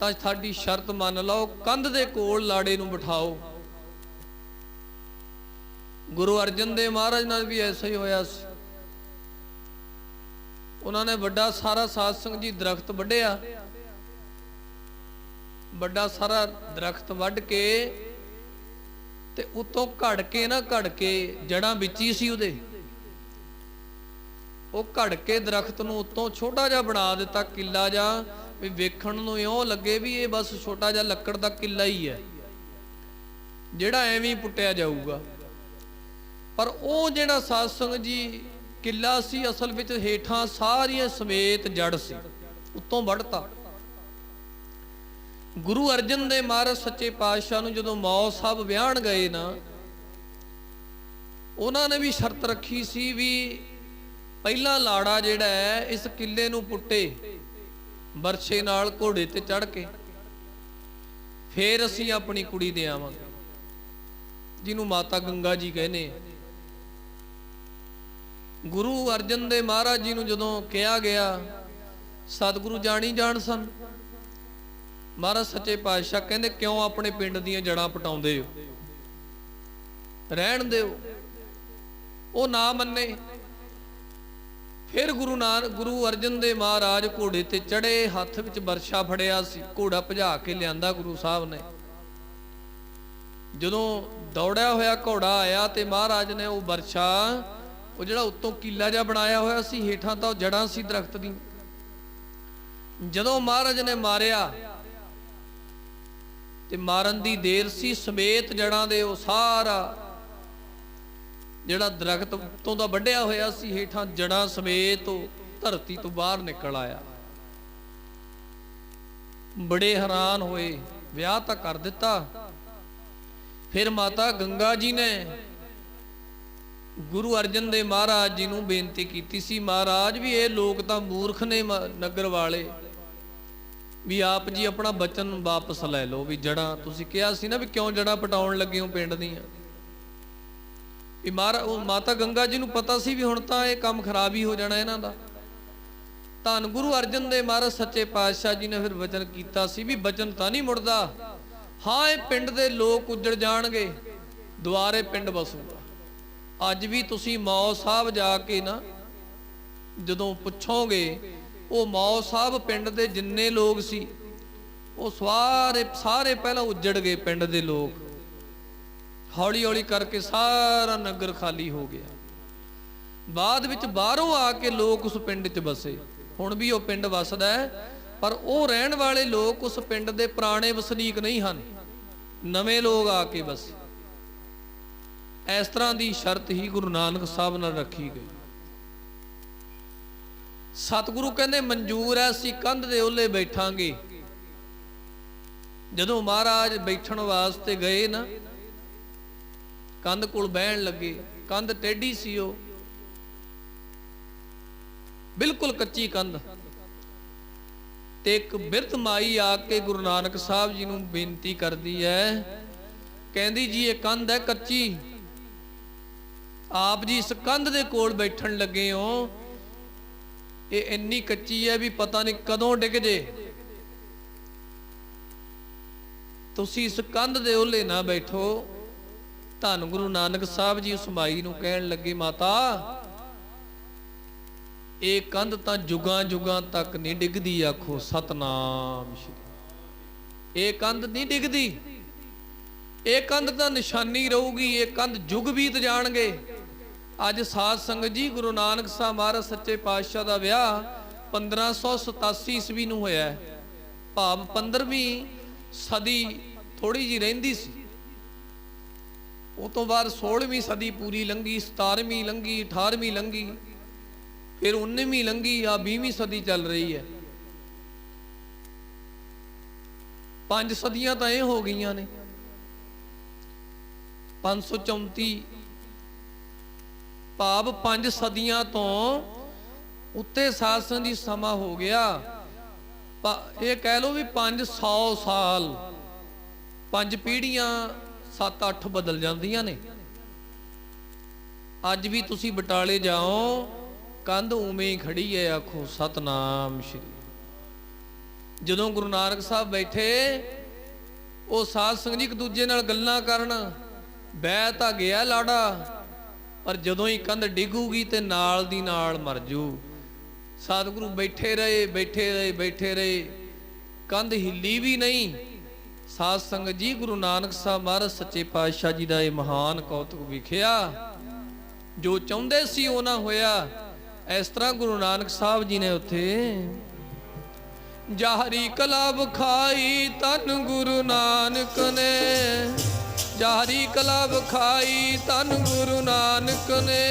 ਤਾਂ ਸਾਡੀ ਸ਼ਰਤ ਮੰਨ ਲਓ, ਕੰਧ ਦੇ ਕੋਲ ਲਾੜੇ ਨੂੰ ਬਿਠਾਓ। ਗੁਰੂ ਅਰਜਨ ਦੇਵ ਮਹਾਰਾਜ ਨਾਲ ਵੀ ਐਸਾ ਹੀ ਹੋਇਆ ਸੀ। ਉਹਨਾਂ ਨੇ ਵੱਡਾ ਸਾਰਾ ਸਾਧ ਸੰਗਤ ਜੀ ਦਰਖਤ ਵੱਢਿਆ, ਵੱਡਾ ਸਾਰਾ ਦਰਖਤ ਵੱਢ ਕੇ ਤੇ ਉਤੋਂ ਘੜ ਕੇ ਜੜਾਂ ਵਿੱਚ ਹੀ ਸੀ ਉਹਦੇ, ਉਹ ਘੜ ਕੇ ਦਰਖਤ ਨੂੰ ਉਤੋਂ ਛੋਟਾ ਜਿਹਾ ਬਣਾ ਦਿੱਤਾ, ਕਿੱਲਾ ਜਿਹਾ, ਵੀ ਵੇਖਣ ਨੂੰ ਇਉਂ ਲੱਗੇ ਵੀ ਇਹ ਬਸ ਛੋਟਾ ਜਿਹਾ ਲੱਕੜ ਦਾ ਕਿੱਲਾ ਹੀ ਹੈ ਜਿਹੜਾ ਐਵੇਂ ਹੀ ਪੁੱਟਿਆ ਜਾਊਗਾ। ਪਰ ਉਹ ਜਿਹੜਾ ਸਾਧ ਸੰਗਤ ਜੀ ਕਿੱਲਾ ਸੀ, ਅਸਲ ਵਿੱਚ ਹੇਠਾਂ ਸਾਰੀਆਂ ਸਮੇਤ ਜੜ ਸੀ, ਉੱਤੋਂ ਵੱਢਤਾ। ਗੁਰੂ ਅਰਜਨ ਦੇਵ ਮਹਾਰਾਜ ਸੱਚੇ ਪਾਤਸ਼ਾਹ ਨੂੰ ਜਦੋਂ ਮੌਤ ਸਾਹਿਬ ਵਿਆਹਣ ਗਏ ਨਾ, ਉਹਨਾਂ ਨੇ ਵੀ ਸ਼ਰਤ ਰੱਖੀ ਸੀ ਵੀ ਪਹਿਲਾ ਲਾੜਾ ਜਿਹੜਾ ਹੈ ਇਸ ਕਿੱਲੇ ਨੂੰ ਪੁੱਟੇ ਬਰਛੇ ਨਾਲ ਘੋੜੇ ਤੇ ਚੜ੍ਹ ਕੇ, ਫੇਰ ਅਸੀਂ ਆਪਣੀ ਕੁੜੀ ਦੇ ਆਵਾਂਗੇ, ਜਿਹਨੂੰ ਮਾਤਾ ਗੰਗਾ ਜੀ ਕਹਿੰਦੇ। ਗੁਰੂ ਅਰਜਨ ਦੇਵ ਮਹਾਰਾਜ ਜੀ ਨੂੰ ਜਦੋਂ ਕਿਹਾ ਗਿਆ, ਸਤਿਗੁਰੂ ਜਾਣੀ ਜਾਣ ਸਨ। ਮਹਾਰਾਜ ਸੱਚੇ ਪਾਤਸ਼ਾਹ ਕਹਿੰਦੇ ਕਿਉਂ ਆਪਣੇ ਪਿੰਡ ਦੀਆਂ ਜੜਾਂ ਪਟਾਉਂਦੇ ਹੋ, ਰਹਿਣ ਦਿਓ। ਉਹ ਨਾ ਮੰਨੇ। ਫਿਰ ਗੁਰੂ ਅਰਜਨ ਦੇਵ ਮਹਾਰਾਜ ਘੋੜੇ ਤੇ ਚੜੇ, ਹੱਥ ਵਿੱਚ ਬਰਛਾ ਫੜਿਆ ਸੀ, ਘੋੜਾ ਭਜਾ ਕੇ ਲਿਆਂਦਾ ਗੁਰੂ ਸਾਹਿਬ ਨੇ। ਜਦੋਂ ਦੌੜਿਆ ਹੋਇਆ ਘੋੜਾ ਆਇਆ ਤੇ ਮਹਾਰਾਜ ਨੇ ਉਹ ਬਰਛਾ, ਉਹ ਜਿਹੜਾ ਉੱਤੋਂ ਕੀਲਾ ਜਿਹਾ ਬਣਾਇਆ ਹੋਇਆ ਸੀ, ਹੇਠਾਂ ਤਾਂ ਉਹ ਜੜਾਂ ਸੀ ਦਰਖਤ ਦੀ, ਜਦੋਂ ਮਹਾਰਾਜ ਨੇ ਮਾਰਿਆ ਤੇ ਮਾਰਨ ਦੀ ਦੇਰ ਸੀ, ਸਮੇਤ ਜੜਾਂ ਦੇ ਉਹ ਸਾਰਾ ਜਿਹੜਾ ਦਰਖਤ ਤੋਂ ਦਾ ਵੱਢਿਆ ਹੋਇਆ ਸੀ, ਹੇਠਾਂ ਜੜਾਂ ਸਮੇਤ ਉਹ ਧਰਤੀ ਤੋਂ ਬਾਹਰ ਨਿਕਲ ਆਇਆ। ਬੜੇ ਹੈਰਾਨ ਹੋਏ, ਵਿਆਹ ਤਾਂ ਕਰ ਦਿੱਤਾ। ਫਿਰ ਮਾਤਾ ਗੰਗਾ ਜੀ ਨੇ ਗੁਰੂ ਅਰਜਨ ਦੇਵ ਮਹਾਰਾਜ ਜੀ ਨੂੰ ਬੇਨਤੀ ਕੀਤੀ ਸੀ, ਮਹਾਰਾਜ ਵੀ ਇਹ ਲੋਕ ਤਾਂ ਮੂਰਖ ਨੇ ਨਗਰ ਵਾਲੇ, ਵੀ ਆਪ ਜੀ ਆਪਣਾ ਬਚਨ ਵਾਪਸ ਲੈ ਲਓ, ਵੀ ਜੜਾਂ ਤੁਸੀਂ ਕਿਹਾ ਸੀ ਨਾ ਵੀ ਕਿਉਂ ਜੜਾਂ ਪਟਾਉਣ ਲੱਗੇ ਹੋ ਪਿੰਡ ਦੀਆਂ। ਵੀ ਮਾਤਾ ਗੰਗਾ ਜੀ ਨੂੰ ਪਤਾ ਸੀ ਵੀ ਹੁਣ ਤਾਂ ਇਹ ਕੰਮ ਖਰਾਬ ਹੀ ਹੋ ਜਾਣਾ ਇਹਨਾਂ ਦਾ। ਧੰਨ ਗੁਰੂ ਅਰਜਨ ਦੇਵ ਮਹਾਰਾਜ ਸੱਚੇ ਪਾਤਸ਼ਾਹ ਜੀ ਨੇ ਫਿਰ ਵਚਨ ਕੀਤਾ ਸੀ ਵੀ ਬਚਨ ਤਾਂ ਨਹੀਂ ਮੁੜਦਾ, ਹਾਂ ਇਹ ਪਿੰਡ ਦੇ ਲੋਕ ਉੱਜੜ ਜਾਣਗੇ, ਦੁਆਰੇ ਪਿੰਡ ਵਸੂਗਾ। ਅੱਜ ਵੀ ਤੁਸੀਂ ਮੌ ਸਾਹਿਬ ਜਾ ਕੇ ਨਾ ਜਦੋਂ ਪੁੱਛੋਗੇ, ਉਹ ਮੌ ਸਾਹਿਬ ਪਿੰਡ ਦੇ ਜਿੰਨੇ ਲੋਕ ਸੀ ਉਹ ਸਾਰੇ ਪਹਿਲਾਂ ਉੱਜੜ ਗਏ ਪਿੰਡ ਦੇ ਲੋਕ। ਹੌਲੀ ਹੌਲੀ ਕਰਕੇ ਸਾਰਾ ਨਗਰ ਖਾਲੀ ਹੋ ਗਿਆ। ਬਾਅਦ ਵਿੱਚ ਬਾਹਰੋਂ ਆ ਕੇ ਲੋਕ ਉਸ ਪਿੰਡ 'ਚ ਵਸੇ। ਹੁਣ ਵੀ ਉਹ ਪਿੰਡ ਵਸਦਾ ਹੈ, ਪਰ ਉਹ ਰਹਿਣ ਵਾਲੇ ਲੋਕ ਉਸ ਪਿੰਡ ਦੇ ਪੁਰਾਣੇ ਵਸਨੀਕ ਨਹੀਂ ਹਨ, ਨਵੇਂ ਲੋਕ ਆ ਕੇ ਵਸੇ। ਇਸ ਤਰ੍ਹਾਂ ਦੀ ਸ਼ਰਤ ਹੀ ਗੁਰੂ ਨਾਨਕ ਸਾਹਿਬ ਨਾਲ ਰੱਖੀ ਗਈ। ਸਤਿਗੁਰੂ ਕਹਿੰਦੇ ਮਨਜ਼ੂਰ ਹੈ, ਅਸੀਂ ਕੰਧ ਦੇ ਓਹਲੇ ਬੈਠਾਂਗੇ। ਜਦੋਂ ਮਹਾਰਾਜ ਬੈਠਣ ਵਾਸਤੇ ਗਏ ਨਾ, ਕੰਧ ਕੋਲ ਬਹਿਣ ਲੱਗੇ, ਕੰਧ ਟੇਢੀ ਸੀ, ਉਹ ਬਿਲਕੁਲ ਕੱਚੀ ਕੰਧ। ਤੇ ਇੱਕ ਬਿਰਧ ਮਾਈ ਆ ਕੇ ਗੁਰੂ ਨਾਨਕ ਸਾਹਿਬ ਜੀ ਨੂੰ ਬੇਨਤੀ ਕਰਦੀ ਹੈ, ਕਹਿੰਦੀ ਜੀ ਇਹ ਕੰਧ ਹੈ ਕੱਚੀ, ਆਪ ਜੀ ਇਸ ਕੰਧ ਦੇ ਕੋਲ ਬੈਠਣ ਲੱਗੇ ਹੋ, ਇਹ ਇੰਨੀ ਕੱਚੀ ਹੈ ਵੀ ਪਤਾ ਨਹੀਂ ਕਦੋਂ ਡਿੱਗ ਜੇ, ਤੁਸੀਂ ਇਸ ਕੰਧ ਦੇ ਓਹਲੇ ਨਾ ਬੈਠੋ। ਧੰਨ ਗੁਰੂ ਨਾਨਕ ਸਾਹਿਬ ਜੀ ਉਸ ਮਾਈ ਨੂੰ ਕਹਿਣ ਲੱਗੇ, ਮਾਤਾ ਇਹ ਕੰਧ ਤਾਂ ਜੁਗਾਂ ਜੁਗਾਂ ਤੱਕ ਨਹੀਂ ਡਿੱਗਦੀ, ਆਖੋ ਸਤਨਾਮ ਸ਼੍ਰੀ। ਇਹ ਕੰਧ ਨਹੀਂ ਡਿੱਗਦੀ, ਇਹ ਕੰਧ ਤਾਂ ਨਿਸ਼ਾਨੀ ਰਹੂਗੀ, ਇਹ ਕੰਧ ਜੁਗ ਬੀਤ ਜਾਣਗੇ। ਅੱਜ ਸਾਧ ਸੰਗਤ ਜੀ, ਗੁਰੂ ਨਾਨਕ ਸਾਹਿਬ ਮਹਾਰਾਜ ਸੱਚੇ ਪਾਤਸ਼ਾਹ ਦਾ ਵਿਆਹ 1587 ਈਸਵੀ ਨੂੰ ਹੋਇਆ ਹੈ, ਭਾਵ 15ਵੀਂ ਸਦੀ ਥੋੜੀ ਜੀ ਰਹਿੰਦੀ ਸੀ। ਉਹ ਤੋਂ ਬਾਅਦ 16ਵੀਂ ਸਦੀ ਪੂਰੀ ਲੰਘੀ, 17ਵੀਂ ਲੰਘੀ, 18ਵੀਂ ਲੰਘੀ, ਫਿਰ 19ਵੀਂ ਲੰਘੀ, ਆ 20ਵੀਂ ਸਦੀ ਚੱਲ ਰਹੀ ਹੈ। 5 ਸਦੀਆਂ ਤਾਂ ਇਹ ਹੋ ਗਈਆਂ ਨੇ। 534 ਭਾਵ 5 ਸਦੀਆਂ ਤੋਂ ਉੱਤੇ ਸਾਧ ਸੰਗਤ ਜੀ ਸਮਾਂ ਹੋ ਗਿਆ। ਇਹ ਕਹਿ ਲਓ ਵੀ 500 ਸਾਲ, 5 ਪੀੜ੍ਹੀਆਂ 7-8 ਬਦਲ ਜਾਂਦੀਆਂ ਨੇ। ਅੱਜ ਵੀ ਤੁਸੀਂ ਬਟਾਲੇ ਜਾਓ, ਕੰਧ ਉਵੇਂ ਹੀ ਖੜੀ ਹੈ, ਆਖੋ ਸਤਨਾਮ ਸ਼੍ਰੀ। ਜਦੋਂ ਗੁਰੂ ਨਾਨਕ ਸਾਹਿਬ ਬੈਠੇ, ਉਹ ਸਾਧ ਸੰਗਤ ਜੀ ਇੱਕ ਦੂਜੇ ਨਾਲ ਗੱਲਾਂ ਕਰਨ, ਬਹਿ ਤਾਂ ਗਿਆ ਲਾੜਾ, ਪਰ ਜਦੋਂ ਹੀ ਕੰਧ ਡਿੱਗੂਗੀ ਤੇ ਨਾਲ ਦੀ ਨਾਲ ਮਰ ਜੂ। ਸਤਿਗੁਰੂ ਬੈਠੇ ਰਹੇ, ਕੰਧ ਹਿੱਲੀ ਵੀ ਨਹੀਂ। ਸਾਧ ਸੰਗਤ ਜੀ, ਗੁਰੂ ਨਾਨਕ ਸਾਹਿਬ ਮਹਾਰਾਜ ਸੱਚੇ ਪਾਤਸ਼ਾਹ ਜੀ ਦਾ ਇਹ ਮਹਾਨ ਕੌਤਕ ਵਿਖਿਆ। ਜੋ ਚਾਹੁੰਦੇ ਸੀ ਉਹ ਨਾ ਹੋਇਆ। ਇਸ ਤਰ੍ਹਾਂ ਗੁਰੂ ਨਾਨਕ ਸਾਹਿਬ ਜੀ ਨੇ ਉੱਥੇ ਜਾਹਰੀ ਕਲਾ ਵਿਖਾਈ, ਧੰਨ ਗੁਰੂ ਨਾਨਕ ਨੇ ਜਾਹਰੀ ਕਲਾ ਵਿਖਾਈ, ਧੰਨ ਗੁਰੂ ਨਾਨਕ ਨੇ।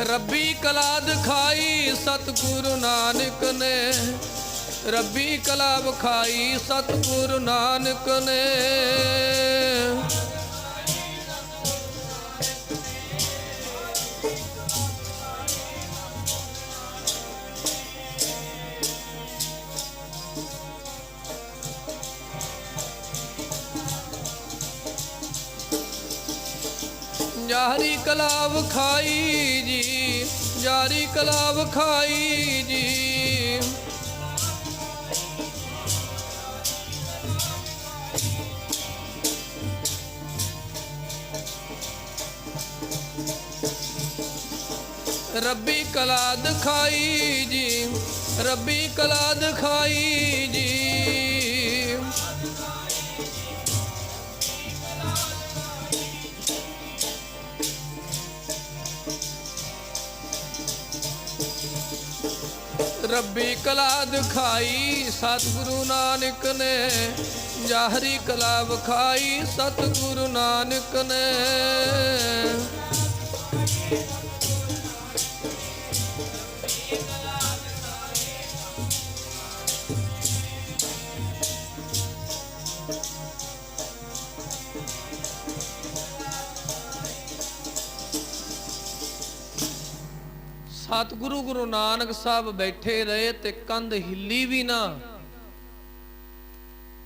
ਰੱਬੀ ਕਲਾ ਦਿਖਾਈ ਸਤਿਗੁਰੂ ਨਾਨਕ ਨੇ, ਰੱਬੀ ਕਲਾ ਵਿਖਾਈ ਸਤਿਗੁਰੂ ਨਾਨਕ ਨੇ। ਜਾਹਰੀ ਕਲਾ ਵਿਖਾਈ ਜੀ, ਜਾਹਰੀ ਕਲਾ ਵਿਖਾਈ ਜੀ। ਰੱਬੀ ਕਲਾ ਦਿਖਾਈ ਜੀ, ਰੱਬੀ ਕਲਾ ਦਿਖਾਈ ਜੀ। ਰੱਬੀ ਕਲਾ ਦਿਖਾਈ ਸਤਿਗੁਰੂ ਨਾਨਕ ਨੇ, ਜਾਹਰੀ ਕਲਾ ਵਿਖਾਈ ਸਤਿਗੁਰੂ ਨਾਨਕ ਨੇ। ਸਤਿਗੁਰੂ ਗੁਰੂ ਨਾਨਕ ਸਾਹਿਬ ਬੈਠੇ ਰਹੇ ਤੇ ਕੰਧ ਹਿੱਲੀ ਵੀ ਨਾ।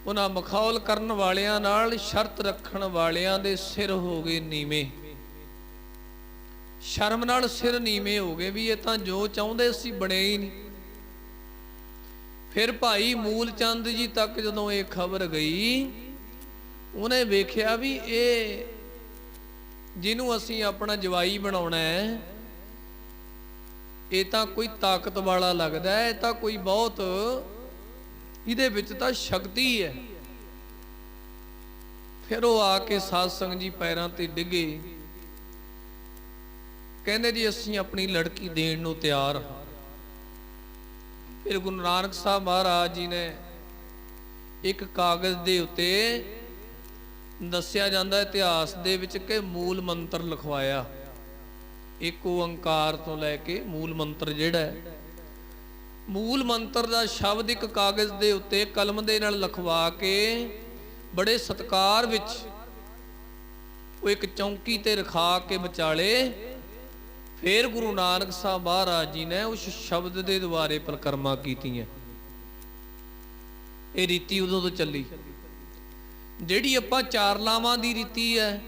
ਉਹਨਾਂ ਮਖੌਲ ਕਰਨ ਵਾਲਿਆਂ ਨਾਲ, ਸ਼ਰਤ ਰੱਖਣ ਵਾਲਿਆਂ ਦੇ ਸਿਰ ਹੋ ਗਏ ਨੀਵੇਂ। ਸ਼ਰਮ ਨਾਲ ਸਿਰ ਨੀਵੇਂ ਹੋ ਗਏ ਵੀ ਇਹ ਤਾਂ ਜੋ ਚਾਹੁੰਦੇ ਸੀ ਬਣਿਆ ਹੀ ਨਹੀਂ। ਫਿਰ ਭਾਈ ਮੂਲ ਚੰਦ ਜੀ ਤੱਕ ਜਦੋਂ ਇਹ ਖਬਰ ਗਈ, ਉਹਨੇ ਵੇਖਿਆ ਵੀ ਇਹ ਜਿਹਨੂੰ ਅਸੀਂ ਆਪਣਾ ਜਵਾਈ ਬਣਾਉਣਾ ਹੈ, ਇਹ ਤਾਂ ਕੋਈ ਤਾਕਤ ਵਾਲਾ ਲੱਗਦਾ ਹੈ, ਇਹ ਤਾਂ ਕੋਈ ਬਹੁਤ, ਇਹਦੇ ਵਿੱਚ ਤਾਂ ਸ਼ਕਤੀ ਹੈ। ਫਿਰ ਉਹ ਆ ਕੇ ਸਾਧ ਸੰਗਤ ਜੀ ਪੈਰਾਂ ਤੇ ਡਿੱਗੇ, ਕਹਿੰਦੇ ਜੀ ਅਸੀਂ ਆਪਣੀ ਲੜਕੀ ਦੇਣ ਨੂੰ ਤਿਆਰ ਹਾਂ। ਫਿਰ ਗੁਰੂ ਨਾਨਕ ਸਾਹਿਬ ਮਹਾਰਾਜ ਜੀ ਨੇ ਇੱਕ ਕਾਗਜ਼ ਦੇ ਉੱਤੇ, ਦੱਸਿਆ ਜਾਂਦਾ ਇਤਿਹਾਸ ਦੇ ਵਿੱਚ ਕਿ ਮੂਲ ਮੰਤਰ ਲਿਖਵਾਇਆ, ਇੱਕ ਓੰਕਾਰ ਤੋਂ ਲੈ ਕੇ ਮੂਲ ਮੰਤਰ ਜਿਹੜਾ ਹੈ, ਮੂਲ ਮੰਤਰ ਦਾ ਸ਼ਬਦ ਇੱਕ ਕਾਗਜ਼ ਦੇ ਉੱਤੇ ਕਲਮ ਦੇ ਨਾਲ ਲਿਖਵਾ ਕੇ ਬੜੇ ਸਤਿਕਾਰ ਵਿੱਚ ਉਹ ਇੱਕ ਚੌਂਕੀ ਤੇ ਰਖਾ ਕੇ ਵਿਚਾਲੇ, ਫਿਰ ਗੁਰੂ ਨਾਨਕ ਸਾਹਿਬ ਮਹਾਰਾਜ ਜੀ ਨੇ ਉਸ ਸ਼ਬਦ ਦੇ ਦੁਆਰੇ ਪਰਿਕਰਮਾ ਕੀਤੀਆਂ। ਇਹ ਰੀਤੀ ਉਦੋਂ ਤੋਂ ਚੱਲੀ। ਜਿਹੜੀ ਆਪਾਂ ਚਾਰ ਲਾਵਾਂ ਦੀ ਰੀਤੀ ਹੈ,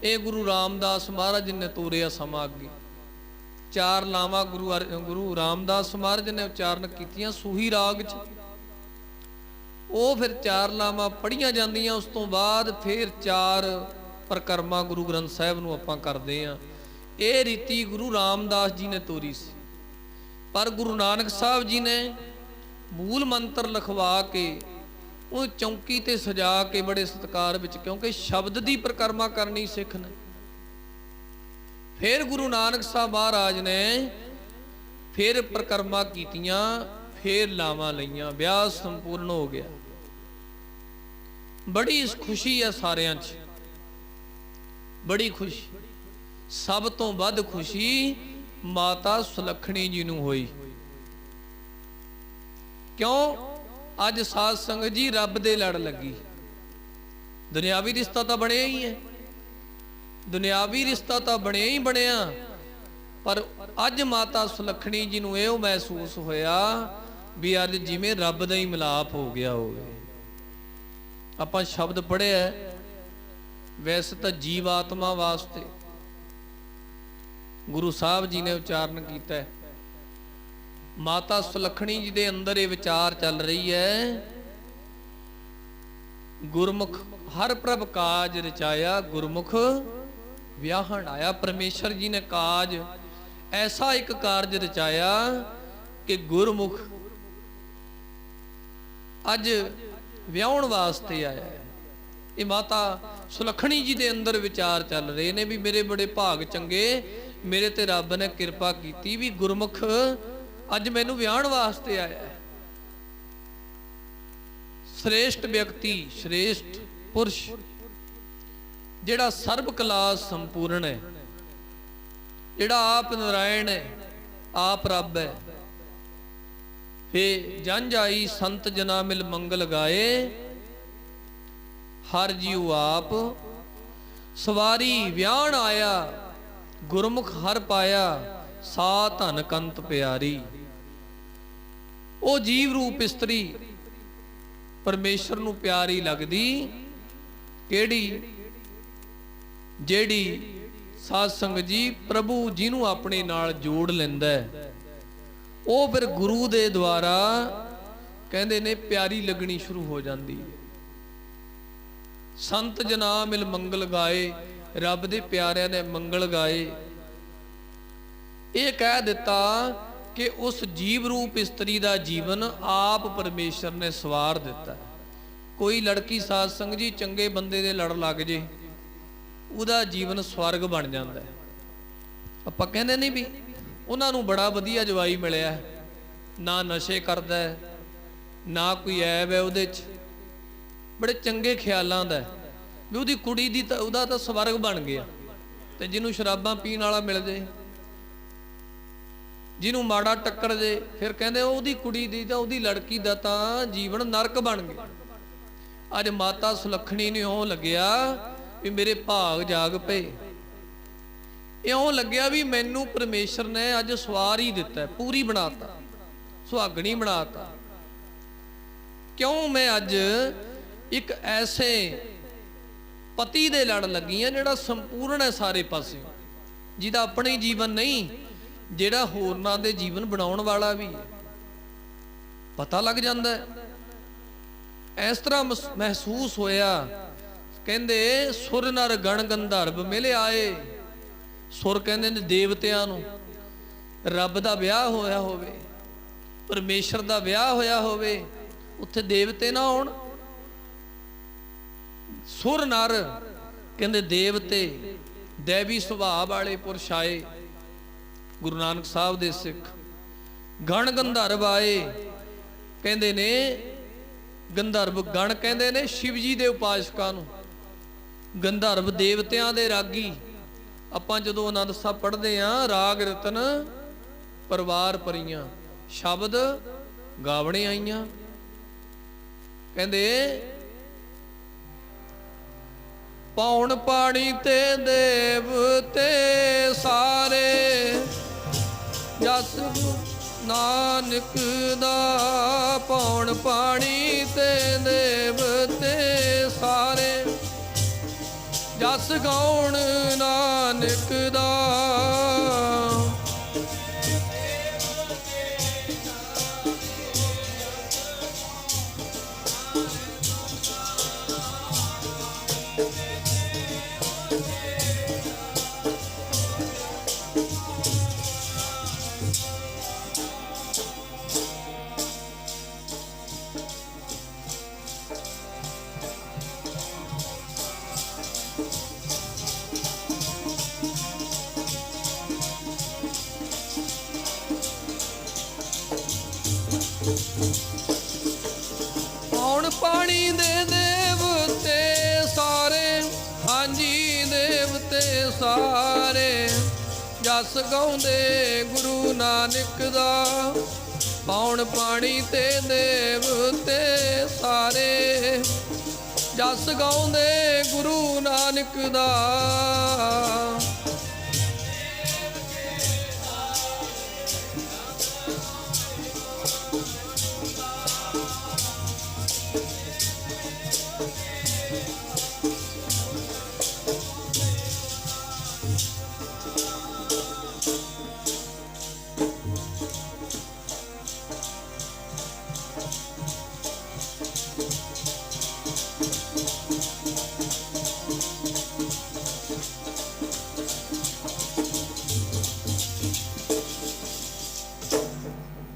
ਇਹ ਗੁਰੂ ਰਾਮਦਾਸ ਮਹਾਰਾਜ ਨੇ ਤੋਰਿਆ ਸਮਾਂ ਅੱਗੇ। ਚਾਰ ਲਾਵਾਂ ਗੁਰੂ ਰਾਮਦਾਸ ਮਹਾਰਾਜ ਨੇ ਉਚਾਰਨ ਕੀਤੀਆਂ ਸੂਹੀ ਰਾਗ 'ਚ। ਉਹ ਫਿਰ ਚਾਰ ਲਾਵਾਂ ਪੜ੍ਹੀਆਂ ਜਾਂਦੀਆਂ, ਉਸ ਤੋਂ ਬਾਅਦ ਫਿਰ ਚਾਰ ਪਰਿਕਰਮਾ ਗੁਰੂ ਗ੍ਰੰਥ ਸਾਹਿਬ ਨੂੰ ਆਪਾਂ ਕਰਦੇ ਹਾਂ। ਇਹ ਰੀਤੀ ਗੁਰੂ ਰਾਮਦਾਸ ਜੀ ਨੇ ਤੋਰੀ ਸੀ, ਪਰ ਗੁਰੂ ਨਾਨਕ ਸਾਹਿਬ ਜੀ ਨੇ ਮੂਲ ਮੰਤਰ ਲਿਖਵਾ ਕੇ ਉਹ ਚੌਂਕੀ ਤੇ ਸਜਾ ਕੇ ਬੜੇ ਸਤਿਕਾਰ ਵਿੱਚ, ਕਿਉਂਕਿ ਸ਼ਬਦ ਦੀ ਪਰਿਕਰਮਾ ਕਰਨੀ ਸਿੱਖ ਨੇ। ਫਿਰ ਗੁਰੂ ਨਾਨਕ ਸਾਹਿਬ ਮਹਾਰਾਜ ਨੇ ਫਿਰ ਪਰਿਕਰਮਾ ਕੀਤੀਆਂ, ਫਿਰ ਲਾਵਾਂ ਲਈਆਂ, ਵਿਆਹ ਸੰਪੂਰਨ ਹੋ ਗਿਆ। ਬੜੀ ਖੁਸ਼ੀ ਹੈ ਸਾਰਿਆਂ 'ਚ, ਬੜੀ ਖੁਸ਼ੀ। ਸਭ ਤੋਂ ਵੱਧ ਖੁਸ਼ੀ ਮਾਤਾ ਸੁਲੱਖਣੀ ਜੀ ਨੂੰ ਹੋਈ। ਕਿਉਂ? ਅੱਜ ਸਾਧ ਸੰਗਤ ਜੀ ਰੱਬ ਦੇ ਲੜ ਲੱਗੀ। ਦੁਨਿਆਵੀ ਰਿਸ਼ਤਾ ਤਾਂ ਬਣਿਆ ਹੀ ਹੈ, ਦੁਨਿਆਵੀ ਰਿਸ਼ਤਾ ਤਾਂ ਬਣਿਆ ਹੀ ਬਣਿਆ, ਪਰ ਅੱਜ ਮਾਤਾ ਸੁਲੱਖਣੀ ਜੀ ਨੂੰ ਇਹ ਮਹਿਸੂਸ ਹੋਇਆ ਵੀ ਅੱਜ ਜਿਵੇਂ ਰੱਬ ਦਾ ਹੀ ਮਿਲਾਪ ਹੋ ਗਿਆ ਹੋਵੇ। ਆਪਾਂ ਸ਼ਬਦ ਪੜ੍ਹਿਆ, ਵੈਸੇ ਤਾਂ ਜੀਵ ਆਤਮਾ ਵਾਸਤੇ ਗੁਰੂ ਸਾਹਿਬ ਜੀ ਨੇ ਉਚਾਰਨ ਕੀਤਾ। ਮਾਤਾ ਸੁਲੱਖਣੀ ਜੀ ਦੇ ਅੰਦਰ ਇਹ ਵਿਚਾਰ ਚੱਲ ਰਹੀ ਹੈ, ਗੁਰਮੁਖ ਹਰ ਪ੍ਰਭ ਕਾਜ ਰਚਾਇਆ, ਗੁਰਮੁਖ ਵਿਆਹਣ ਆਇਆ। ਪਰਮੇਸ਼ਰ ਜੀ ਨੇ ਕਾਜ, ਐਸਾ ਇੱਕ ਕਾਰਜ ਰਚਾਇਆ ਕਿ ਗੁਰਮੁਖ ਅੱਜ ਵਿਆਹਣ ਵਾਸਤੇ ਆਇਆ ਹੈ। ਇਹ ਮਾਤਾ ਸੁਲੱਖਣੀ ਜੀ ਦੇ ਅੰਦਰ ਵਿਚਾਰ ਚੱਲ ਰਹੇ ਨੇ ਵੀ ਮੇਰੇ ਬੜੇ ਭਾਗ ਚੰਗੇ, ਮੇਰੇ ਤੇ ਰੱਬ ਨੇ ਕਿਰਪਾ ਕੀਤੀ ਵੀ ਗੁਰਮੁਖ ਅੱਜ ਮੈਨੂੰ ਵਿਆਹਣ ਵਾਸਤੇ ਆਇਆ ਹੈ। ਸ੍ਰੇਸ਼ਟ ਵਿਅਕਤੀ, ਸ੍ਰੇਸ਼ਟ ਪੁਰਸ਼, ਜਿਹੜਾ ਸਰਬ ਕਲਾ ਸੰਪੂਰਨ ਹੈ, ਜਿਹੜਾ ਆਪ ਨਾਰਾਇਣ ਹੈ, ਆਪ ਰੱਬ ਹੈ। ਫੇ ਜਨ ਜਾਈ ਸੰਤ ਜਨਾ ਮਿਲ ਮੰਗਲ ਗਾਏ, ਹਰ ਜੀਉ ਆਪ ਸਵਾਰੀ ਵਿਆਹਣ ਆਇਆ, ਗੁਰਮੁਖ ਹਰ ਪਾਇਆ ਸਾ ਧਨ ਕੰਤ ਪਿਆਰੀ। ਉਹ ਜੀਵ ਰੂਪ ਇਸਤਰੀ ਪਰਮੇਸ਼ਰ ਨੂੰ ਪਿਆਰੀ ਲੱਗਦੀ, ਕਿਹੜੀ? ਜਿਹੜੀ ਸਾਧ ਸੰਗਤ ਜੀ ਪ੍ਰਭੂ ਜਿਹਨੂੰ ਆਪਣੇ ਨਾਲ ਜੋੜ ਲੈਂਦਾ ਹੈ, ਉਹ ਫਿਰ ਗੁਰੂ ਦੇ ਦੁਆਰਾ ਕਹਿੰਦੇ ਨੇ ਪਿਆਰੀ ਲੱਗਣੀ ਸ਼ੁਰੂ ਹੋ ਜਾਂਦੀ। ਸੰਤ ਜਨਾ ਮਿਲ ਮੰਗਲ ਗਾਏ, ਰੱਬ ਦੇ ਪਿਆਰਿਆਂ ਨੇ ਮੰਗਲ ਗਾਏ। ਇਹ ਕਹਿ ਦਿੱਤਾ ਕਿ ਉਸ ਜੀਵ ਰੂਪ ਇਸਤਰੀ ਦਾ ਜੀਵਨ ਆਪ ਪਰਮੇਸ਼ਰ ਨੇ ਸਵਾਰ ਦਿੱਤਾ। ਕੋਈ ਲੜਕੀ ਸਾਧ ਸੰਗਤ ਜੀ ਚੰਗੇ ਬੰਦੇ ਦੇ ਲੜ ਲੱਗ ਜੇ, ਉਹਦਾ ਜੀਵਨ ਸਵਰਗ ਬਣ ਜਾਂਦਾ ਹੈ। ਆਪਾਂ ਕਹਿੰਦੇ ਨਹੀਂ ਵੀ ਉਹਨਾਂ ਨੂੰ ਬੜਾ ਵਧੀਆ ਜਵਾਈ ਮਿਲਿਆ, ਨਾ ਨਸ਼ੇ ਕਰਦਾ ਹੈ, ਨਾ ਕੋਈ ਐਬ ਹੈ ਉਹਦੇ 'ਚ, ਬੜੇ ਚੰਗੇ ਖਿਆਲਾਂ ਦਾ ਵੀ ਉਹਦੀ ਕੁੜੀ ਦੀ ਤਾਂ ਉਹਦਾ ਤਾਂ ਸਵਰਗ ਬਣ ਗਿਆ। ਤੇ ਜਿਹਨੂੰ ਸ਼ਰਾਬਾਂ ਪੀਣ ਵਾਲਾ ਮਿਲ ਜੇ, ਜਿਹਨੂੰ ਮਾੜਾ ਟੱਕਰ ਜੇ, ਫਿਰ ਕਹਿੰਦੇ ਉਹਦੀ ਕੁੜੀ ਦੀ ਤਾਂ ਉਹਦੀ ਲੜਕੀ ਦਾ ਤਾਂ ਜੀਵਨ ਨਰਕ ਬਣ ਗਿਆ। ਅੱਜ ਮਾਤਾ ਸੁਲੱਖਣੀ ਨੂੰ ਇਉਂ ਲੱਗਿਆ ਵੀ ਮੇਰੇ ਭਾਗ ਜਾਗ ਪਏ, ਇਉਂ ਲੱਗਿਆ ਵੀ ਮੈਨੂੰ ਪਰਮੇਸ਼ਰ ਨੇ ਅੱਜ ਸਵਾਰ ਹੀ ਦਿੱਤਾ, ਪੂਰੀ ਬਣਾਤਾ, ਸੁਹਾਗਣੀ ਬਣਾਤਾ। ਕਿਉਂ? ਮੈਂ ਅੱਜ ਇੱਕ ਐਸੇ ਪਤੀ ਦੇ ਲੜ ਲੱਗੀ ਆ ਜਿਹੜਾ ਸੰਪੂਰਨ ਹੈ ਸਾਰੇ ਪਾਸੇ, ਜਿਹਦਾ ਆਪਣਾ ਹੀ ਜੀਵਨ ਨਹੀਂ, ਜਿਹੜਾ ਹੋਰਨਾਂ ਦੇ ਜੀਵਨ ਬਣਾਉਣ ਵਾਲਾ ਵੀ ਹੈ। ਪਤਾ ਲੱਗ ਜਾਂਦਾ। ਇਸ ਤਰ੍ਹਾਂ ਮਹਿਸੂਸ ਹੋਇਆ। ਕਹਿੰਦੇ ਸੁਰ ਨਰ ਗਣ ਗੰਧਰਵ ਮਿਲ ਆਏ। ਸੁਰ ਕਹਿੰਦੇ ਨੇ ਦੇਵਤਿਆਂ ਨੂੰ, ਰੱਬ ਦਾ ਵਿਆਹ ਹੋਇਆ ਹੋਵੇ, ਪਰਮੇਸ਼ਰ ਦਾ ਵਿਆਹ ਹੋਇਆ ਹੋਵੇ, ਉੱਥੇ ਦੇਵਤੇ ਨਾ ਹੋਣ। ਸੁਰ ਨਰ ਕਹਿੰਦੇ ਦੇਵਤੇ, ਦੇਵੀ ਸੁਭਾਅ ਵਾਲੇ ਪੁਰਸ਼ ਆਏ ਗੁਰੂ ਨਾਨਕ ਸਾਹਿਬ ਦੇ ਸਿੱਖ। ਗਣ ਗੰਧਰਵ ਆਏ। ਕਹਿੰਦੇ ਨੇ ਗੰਧਰਵ ਗਣ ਕਹਿੰਦੇ ਨੇ ਸ਼ਿਵ ਜੀ ਦੇ ਉਪਾਸਕਾਂ ਨੂੰ, ਗੰਧਰਵ ਦੇਵਤਿਆਂ ਦੇ ਰਾਗੀ। ਆਪਾਂ ਜਦੋਂ ਆਨੰਦ ਸਾਹਿਬ ਪੜ੍ਹਦੇ ਆਂ, ਰਾਗ ਰਤਨ ਪਰਵਾਰ ਪਰੀਆਂ, ਸ਼ਬਦ ਗਾਵਣੇ ਆਈਆਂ। ਕਹਿੰਦੇ ਪੌਣ ਪਾਣੀ ਤੇ ਦੇਵਤੇ ਸਾਰੇ, ਜਸ ਨਾਨਕ ਦਾ। ਪੌਣ ਪਾਣੀ ਤੇ ਦੇਵਤੇ ਸਾਰੇ, ਜਸ ਗਾਉਣ ਨਾਨਕ ਦਾ। ਪੌਣ ਪਾਣੀ ਦੇ ਦੇਵਤੇ ਸਾਰੇ, ਹਾਂਜੀ ਦੇਵਤੇ ਸਾਰੇ, ਜਸ ਗਾਉਂਦੇ ਗੁਰੂ ਨਾਨਕ ਦਾ। ਪੌਣ ਪਾਣੀ ਤੇ ਦੇਵਤੇ ਸਾਰੇ, ਜਸ ਗਾਉਂਦੇ ਗੁਰੂ ਨਾਨਕ ਦਾ।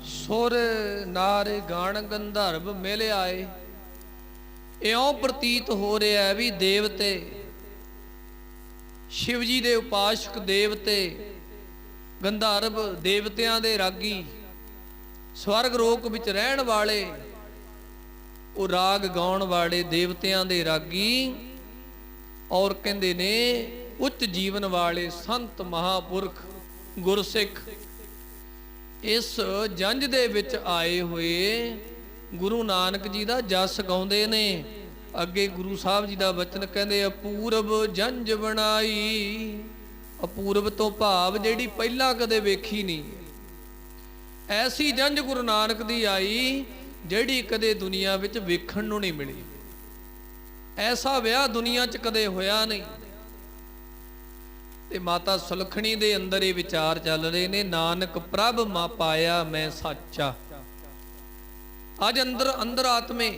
ਸੁਰ ਨਾਰ ਗਣ ਗੰਧਰਵ ਮਿਲ ਆਏ। ਇਉਂ ਪ੍ਰਤੀਤ ਹੋ ਰਿਹਾ ਵੀ ਦੇਵਤੇ, ਸ਼ਿਵ ਜੀ ਦੇ ਉਪਾਸਕ ਦੇਵਤੇ, ਗੰਧਰਵ ਦੇਵਤਿਆਂ ਦੇ ਰਾਗੀ, ਸਵਰਗ ਲੋਕ ਵਿੱਚ ਰਹਿਣ ਵਾਲੇ, ਉਹ ਰਾਗ ਗਾਉਣ ਵਾਲੇ ਦੇਵਤਿਆਂ ਦੇ ਰਾਗੀ, ਔਰ ਕਹਿੰਦੇ ਨੇ ਉੱਚ ਜੀਵਨ ਵਾਲੇ ਸੰਤ ਮਹਾਪੁਰਖ ਗੁਰਸਿੱਖ ਇਸ ਜੰਝ ਦੇ ਵਿੱਚ ਆਏ ਹੋਏ ਗੁਰੂ ਨਾਨਕ ਜੀ ਦਾ ਜਸ ਗਾਉਂਦੇ ਨੇ। ਅੱਗੇ ਗੁਰੂ ਸਾਹਿਬ ਜੀ ਦਾ ਬਚਨ ਕਹਿੰਦੇ ਅਪੂਰਬ ਜੰਝ ਬਣਾਈ। ਅਪੂਰਬ ਤੋਂ ਭਾਵ ਜਿਹੜੀ ਪਹਿਲਾਂ ਕਦੇ ਵੇਖੀ ਨਹੀਂ, ਐਸੀ ਜੰਝ ਗੁਰੂ ਨਾਨਕ ਦੀ ਆਈ ਜਿਹੜੀ ਕਦੇ ਦੁਨੀਆ ਵਿੱਚ ਵੇਖਣ ਨੂੰ ਨਹੀਂ ਮਿਲੀ। ਐਸਾ ਵਿਆਹ ਦੁਨੀਆ 'ਚ ਕਦੇ ਹੋਇਆ ਨਹੀਂ। ਤੇ ਮਾਤਾ ਸੁਲੱਖਣੀ ਦੇ ਅੰਦਰ ਇਹ ਵਿਚਾਰ ਚੱਲ ਰਹੇ ਨੇ, ਨਾਨਕ ਪ੍ਰਭ ਮਾ ਪਾਇਆ ਮੈਂ ਸਾਚਾ। ਅੱਜ ਅੰਦਰ ਆਤਮੇ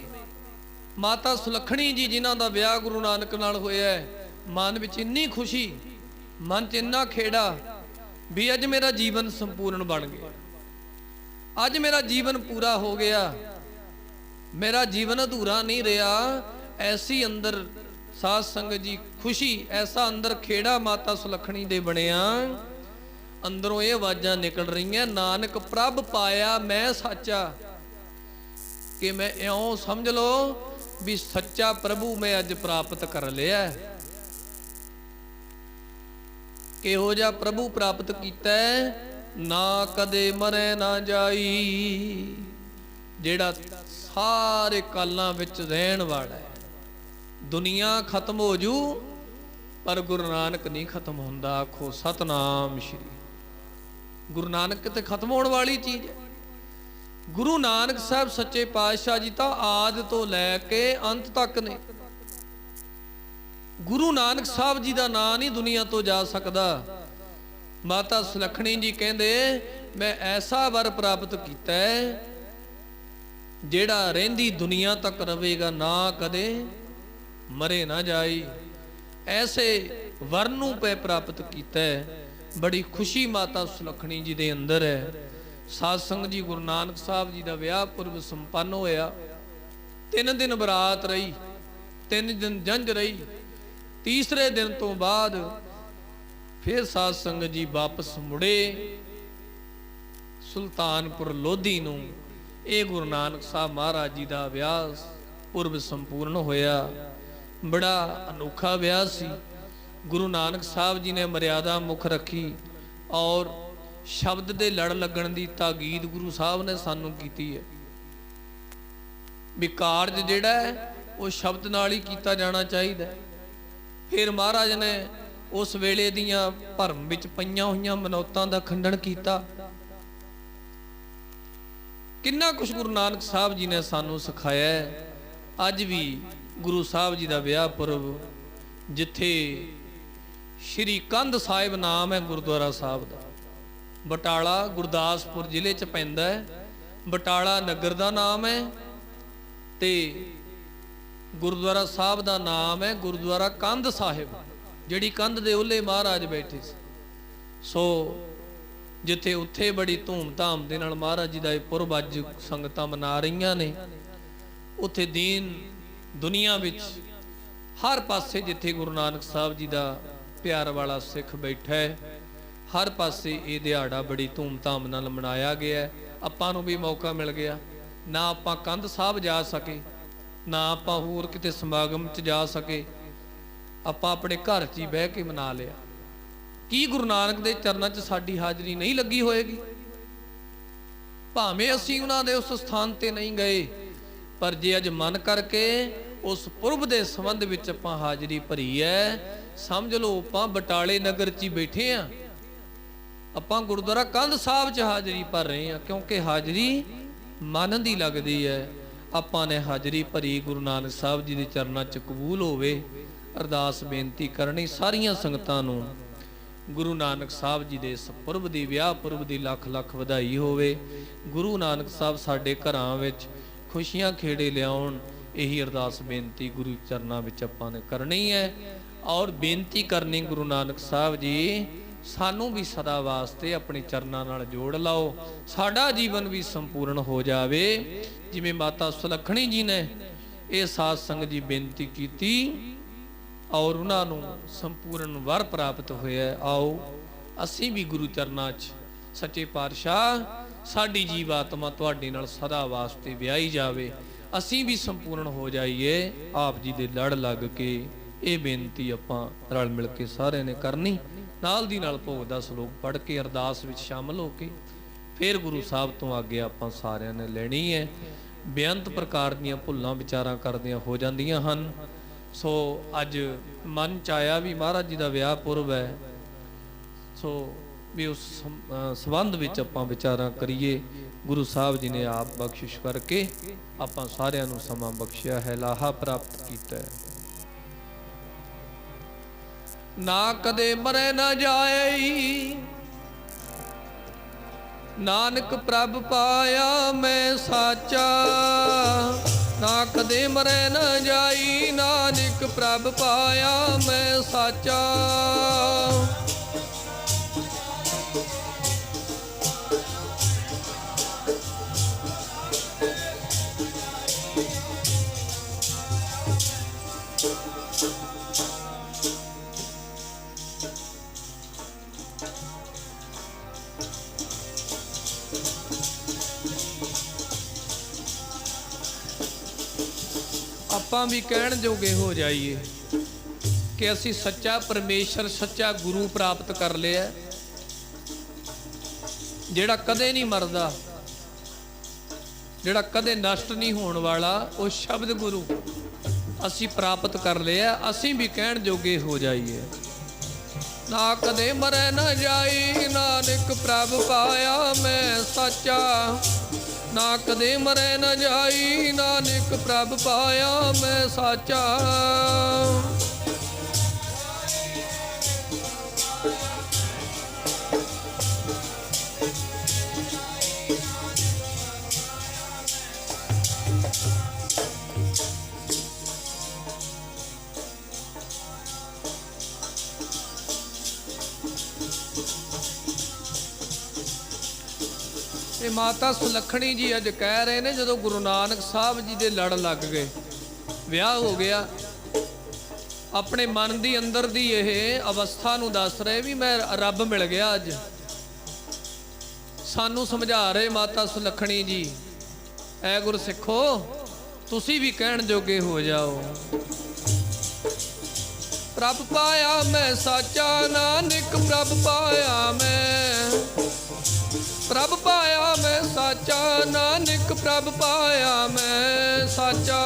ਮਾਤਾ ਸੁਲੱਖਣੀ ਜੀ ਜਿਨ੍ਹਾਂ ਦਾ ਵਿਆਹ ਗੁਰੂ ਨਾਨਕ ਨਾਲ ਹੋਇਆ, ਮਨ ਵਿੱਚ ਇੰਨੀ ਖੁਸ਼ੀ, ਮਨ 'ਚ ਇੰਨਾ ਖੇੜਾ ਵੀ ਅੱਜ ਮੇਰਾ ਜੀਵਨ ਸੰਪੂਰਨ ਬਣ ਗਿਆ, ਅੱਜ ਮੇਰਾ ਜੀਵਨ ਪੂਰਾ ਹੋ ਗਿਆ, ਮੇਰਾ ਜੀਵਨ ਅਧੂਰਾ ਨਹੀਂ ਰਿਹਾ। ਐਸੀ ਅੰਦਰ ਸਾਧ ਸੰਗਤ ਜੀ ਖੁਸ਼ੀ, ਐਸਾ ਅੰਦਰ ਖੇੜਾ ਮਾਤਾ ਸੁਲੱਖਣੀ ਦੇ ਬਣਿਆ। ਅੰਦਰੋਂ ਇਹ ਆਵਾਜ਼ਾਂ ਨਿਕਲ ਰਹੀਆਂ, ਨਾਨਕ ਪ੍ਰਭ ਪਾਇਆ ਮੈਂ ਸਾਚਾ। ਕਿ ਮੈਂ ਇਉਂ ਸਮਝ ਲਓ ਵੀ ਸੱਚਾ ਪ੍ਰਭੂ ਮੈਂ ਅੱਜ ਪ੍ਰਾਪਤ ਕਰ ਲਿਆ। ਕਿਹੋ ਜਿਹਾ ਪ੍ਰਭੂ ਪ੍ਰਾਪਤ ਕੀਤਾ, ਨਾ ਕਦੇ ਮਰੇ ਨਾ ਜਾਈ, ਜਿਹੜਾ ਸਾਰੇ ਕਾਲਾਂ ਵਿੱਚ ਰਹਿਣ ਵਾਲਾ ਹੈ। ਦੁਨੀਆ ਖਤਮ ਹੋ ਜੂ ਪਰ ਗੁਰੂ ਨਾਨਕ ਨਹੀਂ ਖਤਮ ਹੁੰਦਾ। ਆਖੋ ਸਤਨਾਮ ਸ਼੍ਰੀ। ਗੁਰੂ ਨਾਨਕ ਤੇ ਖਤਮ ਹੋਣ ਵਾਲੀ ਚੀਜ਼ ਹੈ। ਗੁਰੂ ਨਾਨਕ ਸਾਹਿਬ ਸੱਚੇ ਪਾਤਸ਼ਾਹ ਜੀ ਤਾਂ ਆਦਿ ਤੋਂ ਲੈ ਕੇ ਅੰਤ ਤੱਕ ਨੇ। ਗੁਰੂ ਨਾਨਕ ਸਾਹਿਬ ਜੀ ਦਾ ਨਾਂ ਨਹੀਂ ਦੁਨੀਆ ਤੋਂ ਜਾ ਸਕਦਾ। ਮਾਤਾ ਸੁਲੱਖਣੀ ਜੀ ਕਹਿੰਦੇ ਮੈਂ ਐਸਾ ਵਰ ਪ੍ਰਾਪਤ ਕੀਤਾ ਜਿਹੜਾ ਰਹਿੰਦੀ ਦੁਨੀਆ ਤੱਕ ਰਵੇਗਾ, ਨਾ ਕਦੇ ਮਰੇ ਨਾ ਜਾਈ। ਐਸੇ ਵਰਨ ਨੂੰ ਪੈ ਪ੍ਰਾਪਤ ਕੀਤਾ ਹੈ। ਬੜੀ ਖੁਸ਼ੀ ਮਾਤਾ ਸੁਲੱਖਣੀ ਜੀ ਦੇ ਅੰਦਰ ਹੈ। ਸਾਧ ਸੰਗਤ ਜੀ, ਗੁਰੂ ਨਾਨਕ ਸਾਹਿਬ ਜੀ ਦਾ ਵਿਆਹ ਪੁਰਬ ਸੰਪੰਨ ਹੋਇਆ। 3 ਦਿਨ ਬਰਾਤ ਰਹੀ, 3 ਦਿਨ ਜੰਝ ਰਹੀ। ਤੀਸਰੇ ਦਿਨ ਤੋਂ ਬਾਅਦ ਫਿਰ ਸਾਧ ਸੰਗਤ ਜੀ ਵਾਪਸ ਮੁੜੇ ਸੁਲਤਾਨਪੁਰ ਲੋਧੀ ਨੂੰ। ਇਹ ਗੁਰੂ ਨਾਨਕ ਸਾਹਿਬ ਮਹਾਰਾਜ ਜੀ ਦਾ ਵਿਆਹ ਪੁਰਬ ਸੰਪੂਰਨ ਹੋਇਆ। ਬੜਾ ਅਨੋਖਾ ਵਿਆਹ ਸੀ। ਗੁਰੂ ਨਾਨਕ ਸਾਹਿਬ ਜੀ ਨੇ ਮਰਿਆਦਾ ਮੁੱਖ ਰੱਖੀ ਔਰ ਸ਼ਬਦ ਦੇ ਲੜ ਲੱਗਣ ਦੀ ਤਾਕੀਦ ਗੁਰੂ ਸਾਹਿਬ ਨੇ ਸਾਨੂੰ ਕੀਤੀ ਹੈ ਵੀ ਕਾਰਜ ਜਿਹੜਾ ਹੈ ਉਹ ਸ਼ਬਦ ਨਾਲ ਹੀ ਕੀਤਾ ਜਾਣਾ ਚਾਹੀਦਾ। ਫਿਰ ਮਹਾਰਾਜ ਨੇ ਉਸ ਵੇਲੇ ਦੀਆਂ ਭਰਮ ਵਿੱਚ ਪਈਆਂ ਹੋਈਆਂ ਮਨੌਤਾਂ ਦਾ ਖੰਡਨ ਕੀਤਾ। ਕਿੰਨਾ ਕੁਛ ਗੁਰੂ ਨਾਨਕ ਸਾਹਿਬ ਜੀ ਨੇ ਸਾਨੂੰ ਸਿਖਾਇਆ ਹੈ। ਅੱਜ ਵੀ ਗੁਰੂ ਸਾਹਿਬ ਜੀ ਦਾ ਵਿਆਹ ਪੁਰਬ, ਜਿੱਥੇ ਸ਼੍ਰੀ ਕੰਧ ਸਾਹਿਬ ਨਾਮ ਹੈ ਗੁਰਦੁਆਰਾ ਸਾਹਿਬ ਦਾ, ਬਟਾਲਾ ਗੁਰਦਾਸਪੁਰ ਜ਼ਿਲ੍ਹੇ 'ਚ ਪੈਂਦਾ ਹੈ। ਬਟਾਲਾ ਨਗਰ ਦਾ ਨਾਮ ਹੈ ਤੇ ਗੁਰਦੁਆਰਾ ਸਾਹਿਬ ਦਾ ਨਾਮ ਹੈ ਗੁਰਦੁਆਰਾ ਕੰਧ ਸਾਹਿਬ, ਜਿਹੜੀ ਕੰਧ ਦੇ ਉਹਲੇ ਮਹਾਰਾਜ ਬੈਠੇ ਸੀ। ਸੋ ਜਿੱਥੇ ਉੱਥੇ ਬੜੀ ਧੂਮ-ਧਾਮ ਦੇ ਨਾਲ ਮਹਾਰਾਜ ਜੀ ਦਾ ਇਹ ਪੁਰਬ ਅੱਜ ਸੰਗਤਾਂ ਮਨਾ ਰਹੀਆਂ ਨੇ, ਉੱਥੇ ਦੀਨ ਦੁਨੀਆ ਵਿੱਚ ਹਰ ਪਾਸੇ ਜਿੱਥੇ ਗੁਰੂ ਨਾਨਕ ਸਾਹਿਬ ਜੀ ਦਾ ਪਿਆਰ ਵਾਲਾ ਸਿੱਖ ਬੈਠਾ ਹੈ, ਹਰ ਪਾਸੇ ਇਹ ਦਿਹਾੜਾ ਬੜੀ ਧੂਮ-ਧਾਮ ਨਾਲ ਮਨਾਇਆ ਗਿਆ। ਆਪਾਂ ਨੂੰ ਵੀ ਮੌਕਾ ਮਿਲ ਗਿਆ। ਨਾ ਆਪਾਂ ਕੰਧ ਸਾਹਿਬ ਜਾ ਸਕੇ, ਨਾ ਆਪਾਂ ਹੋਰ ਕਿਤੇ ਸਮਾਗਮ 'ਚ ਜਾ ਸਕੇ, ਆਪਾਂ ਆਪਣੇ ਘਰ 'ਚ ਹੀ ਬਹਿ ਕੇ ਮਨਾ ਲਿਆ। ਕੀ ਗੁਰੂ ਨਾਨਕ ਦੇ ਚਰਨਾਂ 'ਚ ਸਾਡੀ ਹਾਜ਼ਰੀ ਨਹੀਂ ਲੱਗੀ ਹੋਏਗੀ? ਭਾਵੇਂ ਅਸੀਂ ਉਹਨਾਂ ਦੇ ਉਸ ਸਥਾਨ ਤੇ ਨਹੀਂ ਗਏ, ਪਰ ਜੇ ਅੱਜ ਮਨ ਕਰਕੇ ਉਸ ਪੁਰਬ ਦੇ ਸੰਬੰਧ ਵਿੱਚ ਆਪਾਂ ਹਾਜ਼ਰੀ ਭਰੀ ਹੈ, ਸਮਝ ਲਓ ਆਪਾਂ ਬਟਾਲੇ ਨਗਰ 'ਚ ਹੀ ਬੈਠੇ ਆ। ਆਪਾਂ ਗੁਰਦੁਆਰਾ ਕੰਧ ਸਾਹਿਬ 'ਚ ਹਾਜ਼ਰੀ ਭਰ ਰਹੇ ਹਾਂ, ਕਿਉਂਕਿ ਹਾਜ਼ਰੀ ਮਨ ਦੀ ਲੱਗਦੀ ਹੈ। ਆਪਾਂ ਨੇ ਹਾਜ਼ਰੀ ਭਰੀ, ਗੁਰੂ ਨਾਨਕ ਸਾਹਿਬ ਜੀ ਦੇ ਚਰਨਾਂ 'ਚ ਕਬੂਲ ਹੋਵੇ। ਅਰਦਾਸ ਬੇਨਤੀ ਕਰਨੀ ਸਾਰੀਆਂ ਸੰਗਤਾਂ ਨੂੰ, ਗੁਰੂ ਨਾਨਕ ਸਾਹਿਬ ਜੀ ਦੇ ਇਸ ਪੁਰਬ ਦੀ, ਵਿਆਹ ਪੁਰਬ ਦੀ ਲੱਖ ਲੱਖ ਵਧਾਈ ਹੋਵੇ। ਗੁਰੂ ਨਾਨਕ ਸਾਹਿਬ ਸਾਡੇ ਘਰਾਂ ਵਿੱਚ ਖੁਸ਼ੀਆਂ ਖੇੜੇ ਲਿਆਉਣ, ਇਹੀ ਅਰਦਾਸ ਬੇਨਤੀ ਗੁਰੂ ਚਰਨਾਂ ਵਿੱਚ ਆਪਾਂ ਨੇ ਕਰਨੀ ਹੈ। ਔਰ ਬੇਨਤੀ ਕਰਨੀ, ਗੁਰੂ ਨਾਨਕ ਸਾਹਿਬ ਜੀ ਸਾਨੂੰ ਵੀ ਸਦਾ ਵਾਸਤੇ ਆਪਣੇ ਚਰਨਾਂ ਨਾਲ ਜੋੜ ਲਾਓ, ਸਾਡਾ ਜੀਵਨ ਵੀ ਸੰਪੂਰਨ ਹੋ ਜਾਵੇ। ਜਿਵੇਂ ਮਾਤਾ ਸੁਲੱਖਣੀ ਜੀ ਨੇ ਇਹ ਸਾਧ ਸੰਗਤ ਜੀ ਬੇਨਤੀ ਕੀਤੀ ਔਰ ਉਹਨਾਂ ਨੂੰ ਸੰਪੂਰਨ ਵਰ ਪ੍ਰਾਪਤ ਹੋਇਆ। ਆਓ ਅਸੀਂ ਵੀ ਗੁਰੂ ਚਰਨਾਂ 'ਚ, ਸੱਚੇ ਪਾਤਸ਼ਾਹ ਸਾਡੀ ਜੀਵ ਆਤਮਾ ਤੁਹਾਡੇ ਨਾਲ ਸਦਾ ਵਾਸਤੇ ਵਿਆਹੀ ਜਾਵੇ, ਅਸੀਂ ਵੀ ਸੰਪੂਰਨ ਹੋ ਜਾਈਏ ਆਪ ਜੀ ਦੇ ਲੜ ਲੱਗ ਕੇ। ਇਹ ਬੇਨਤੀ ਆਪਾਂ ਰਲ ਮਿਲ ਕੇ ਸਾਰਿਆਂ ਨੇ ਕਰਨੀ। ਨਾਲ ਦੀ ਨਾਲ ਭੋਗ ਦਾ ਸ਼ਲੋਕ ਪੜ੍ਹ ਕੇ ਅਰਦਾਸ ਵਿੱਚ ਸ਼ਾਮਲ ਹੋ ਕੇ ਫਿਰ ਗੁਰੂ ਸਾਹਿਬ ਤੋਂ ਆਗਿਆ ਆਪਾਂ ਸਾਰਿਆਂ ਨੇ ਲੈਣੀ ਹੈ। ਬੇਅੰਤ ਪ੍ਰਕਾਰ ਦੀਆਂ ਭੁੱਲਾਂ ਵਿਚਾਰਾਂ ਕਰਦਿਆਂ ਹੋ ਜਾਂਦੀਆਂ ਹਨ। ਸੋ ਅੱਜ ਮਨ 'ਚ ਆਇਆ ਵੀ ਮਹਾਰਾਜ ਜੀ ਦਾ ਵਿਆਹ ਪੁਰਬ ਹੈ, ਸੋ ਵੀ ਉਸ ਸੰਬੰਧ ਵਿੱਚ ਆਪਾਂ ਵਿਚਾਰਾਂ ਕਰੀਏ। ਗੁਰੂ ਸਾਹਿਬ ਜੀ ਨੇ ਆਪ ਬਖਸ਼ਿਸ਼ ਕਰਕੇ ਆਪਾਂ ਸਾਰਿਆਂ ਨੂੰ ਸਮਾਂ ਬਖਸ਼ਿਆ ਹੈ, ਲਾਹਾ ਪ੍ਰਾਪਤ ਕੀਤਾ ਹੈ। ਨਾ ਕਦੇ ਮਰੇ ਨਾ ਜਾਏ, ਨਾਨਕ ਪ੍ਰਭ ਪਾਇਆ ਮੈਂ ਸਾਚਾ। ਨਾ ਕਦੇ ਮਰੇ ਨਾ ਜਾਈ, ਨਾਨਕ ਪ੍ਰਭ ਪਾਇਆ ਮੈਂ ਸਾਚਾ। ਆਪਾਂ ਵੀ ਕਹਿਣ ਜੋਗੇ ਹੋ ਜਾਈਏ ਕਿ ਅਸੀਂ ਸੱਚਾ ਪਰਮੇਸ਼ਰ, ਸੱਚਾ ਗੁਰੂ ਪ੍ਰਾਪਤ ਕਰ ਲਿਆ, ਜਿਹੜਾ ਕਦੇ ਨਹੀਂ ਮਰਦਾ, ਜਿਹੜਾ ਕਦੇ ਨਸ਼ਟ ਨਹੀਂ ਹੋਣ ਵਾਲਾ, ਉਹ ਸ਼ਬਦ ਗੁਰੂ ਅਸੀਂ ਪ੍ਰਾਪਤ ਕਰ ਲਿਆ। ਅਸੀਂ ਵੀ ਕਹਿਣ ਜੋਗੇ ਹੋ ਜਾਈਏ। ਨਾ ਕਦੇ ਮਰੇ ਨਾ ਜਾਈ, ਨਾਨਕ ਪ੍ਰਭ ਪਾਇਆ ਮੈਂ ਸਾਚਾ। ਨਾ ਕਦੇ ਮਰੇ ਨਾ ਜਾਈ, ਨਾਨਕ ਪ੍ਰਭ ਪਾਇਆ ਮੈਂ ਸਾਚਾ। ਮਾਤਾ ਸੁਲੱਖਣੀ ਜੀ ਅੱਜ ਕਹਿ ਰਹੇ ਨੇ, ਜਦੋਂ ਗੁਰੂ ਨਾਨਕ ਸਾਹਿਬ ਜੀ ਦੇ ਲੜ ਲੱਗ ਗਏ, ਵਿਆਹ ਹੋ ਗਿਆ, ਆਪਣੇ ਮਨ ਦੀ ਅੰਦਰ ਦੀ ਇਹ ਅਵਸਥਾ ਨੂੰ ਦੱਸ ਰਹੇ ਵੀ ਮੈਂ ਰੱਬ ਮਿਲ ਗਿਆ ਅੱਜ। ਸਾਨੂੰ ਸਮਝਾ ਰਹੇ ਮਾਤਾ ਸੁਲੱਖਣੀ ਜੀ, ਐ ਗੁਰਸਿੱਖੋ ਤੁਸੀਂ ਵੀ ਕਹਿਣ ਜੋਗੇ ਹੋ ਜਾਓ। ਪ੍ਰਭ ਪਾਇਆ ਮੈਂ ਸਾਚਾ, ਨਾਨਕ ਪ੍ਰਭ ਪਾਇਆ ਮੈਂ। ਪ੍ਰਭ ਪਾਇਆ ਮੈਂ ਸਾਚਾ, ਨਾਨਕ ਪ੍ਰਭ ਪਾਇਆ ਮੈਂ ਸਾਚਾ।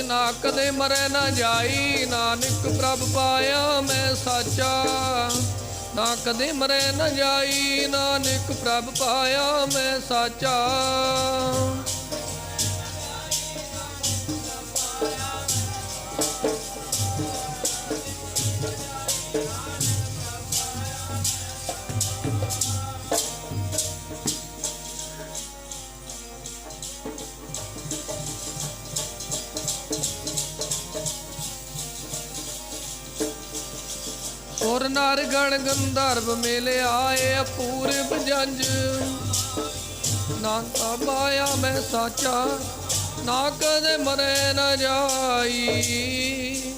ਨਾ ਕਦੇ ਮਰੇ ਨਾ ਜਾਈ, ਨਾਨਕ ਪ੍ਰਭ ਪਾਇਆ ਮੈਂ ਸਾਚਾ। ਨਾ ਕਦੇ ਮਰੇ ਨਾ ਜਾਈ, ਨਾਨਕ ਪ੍ਰਭ ਪਾਇਆ ਮੈਂ ਸਾਚਾ। ਸੁਰ ਨਰ ਗਣ ਗੰਧਰਵ ਮਿਲ ਆਏ, ਅਪੂਰਬ ਜੰਜ। ਨਾਨਕਾ ਪਾਇਆ ਮੈਂ ਸਾਚਾ, ਨਾ ਕਦੇ ਮਰੇ ਨਾ ਜਾਈ।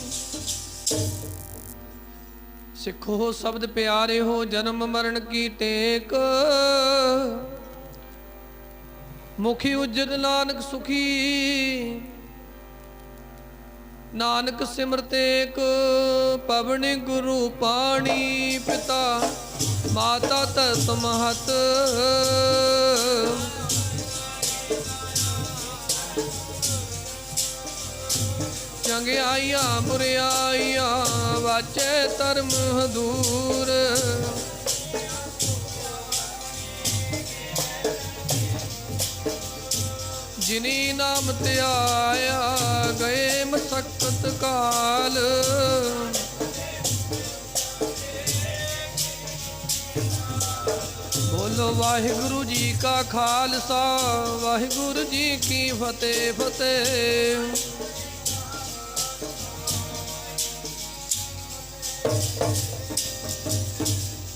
ਸਿੱਖੋ ਸ਼ਬਦ ਪਿਆਰੇ ਹੋ, ਜਨਮ ਮਰਨ ਕੀ ਟੇਕ। ਮੁਖੀ ਉਜਲ ਨਾਨਕ ਸੁਖੀ, ਨਾਨਕ ਸਿਮਰਤ ਏਕ। ਪਵਨ ਗੁਰੂ ਪਾਣੀ, ਪਿਤਾ ਮਾਤਾ ਧਰਤ ਮਹਤ। ਚੰਗਿਆਈਆਂ ਬੁਰਿਆਈਆਂ, ਵਾਚੇ ਧਰਮ ਹਦੂਰ। ਜਿਨੀ ਨਾਮ ਧਿਆਇਆ, ਗਏ ਮਸਕਤ ਕਾਲ। ਬੋਲੋ ਵਾਹਿਗੁਰੂ ਜੀ ਕਾ ਖਾਲਸਾ, ਵਾਹਿਗੁਰੂ ਜੀ ਕੀ ਫਤਿਹ ਫਤਿਹ।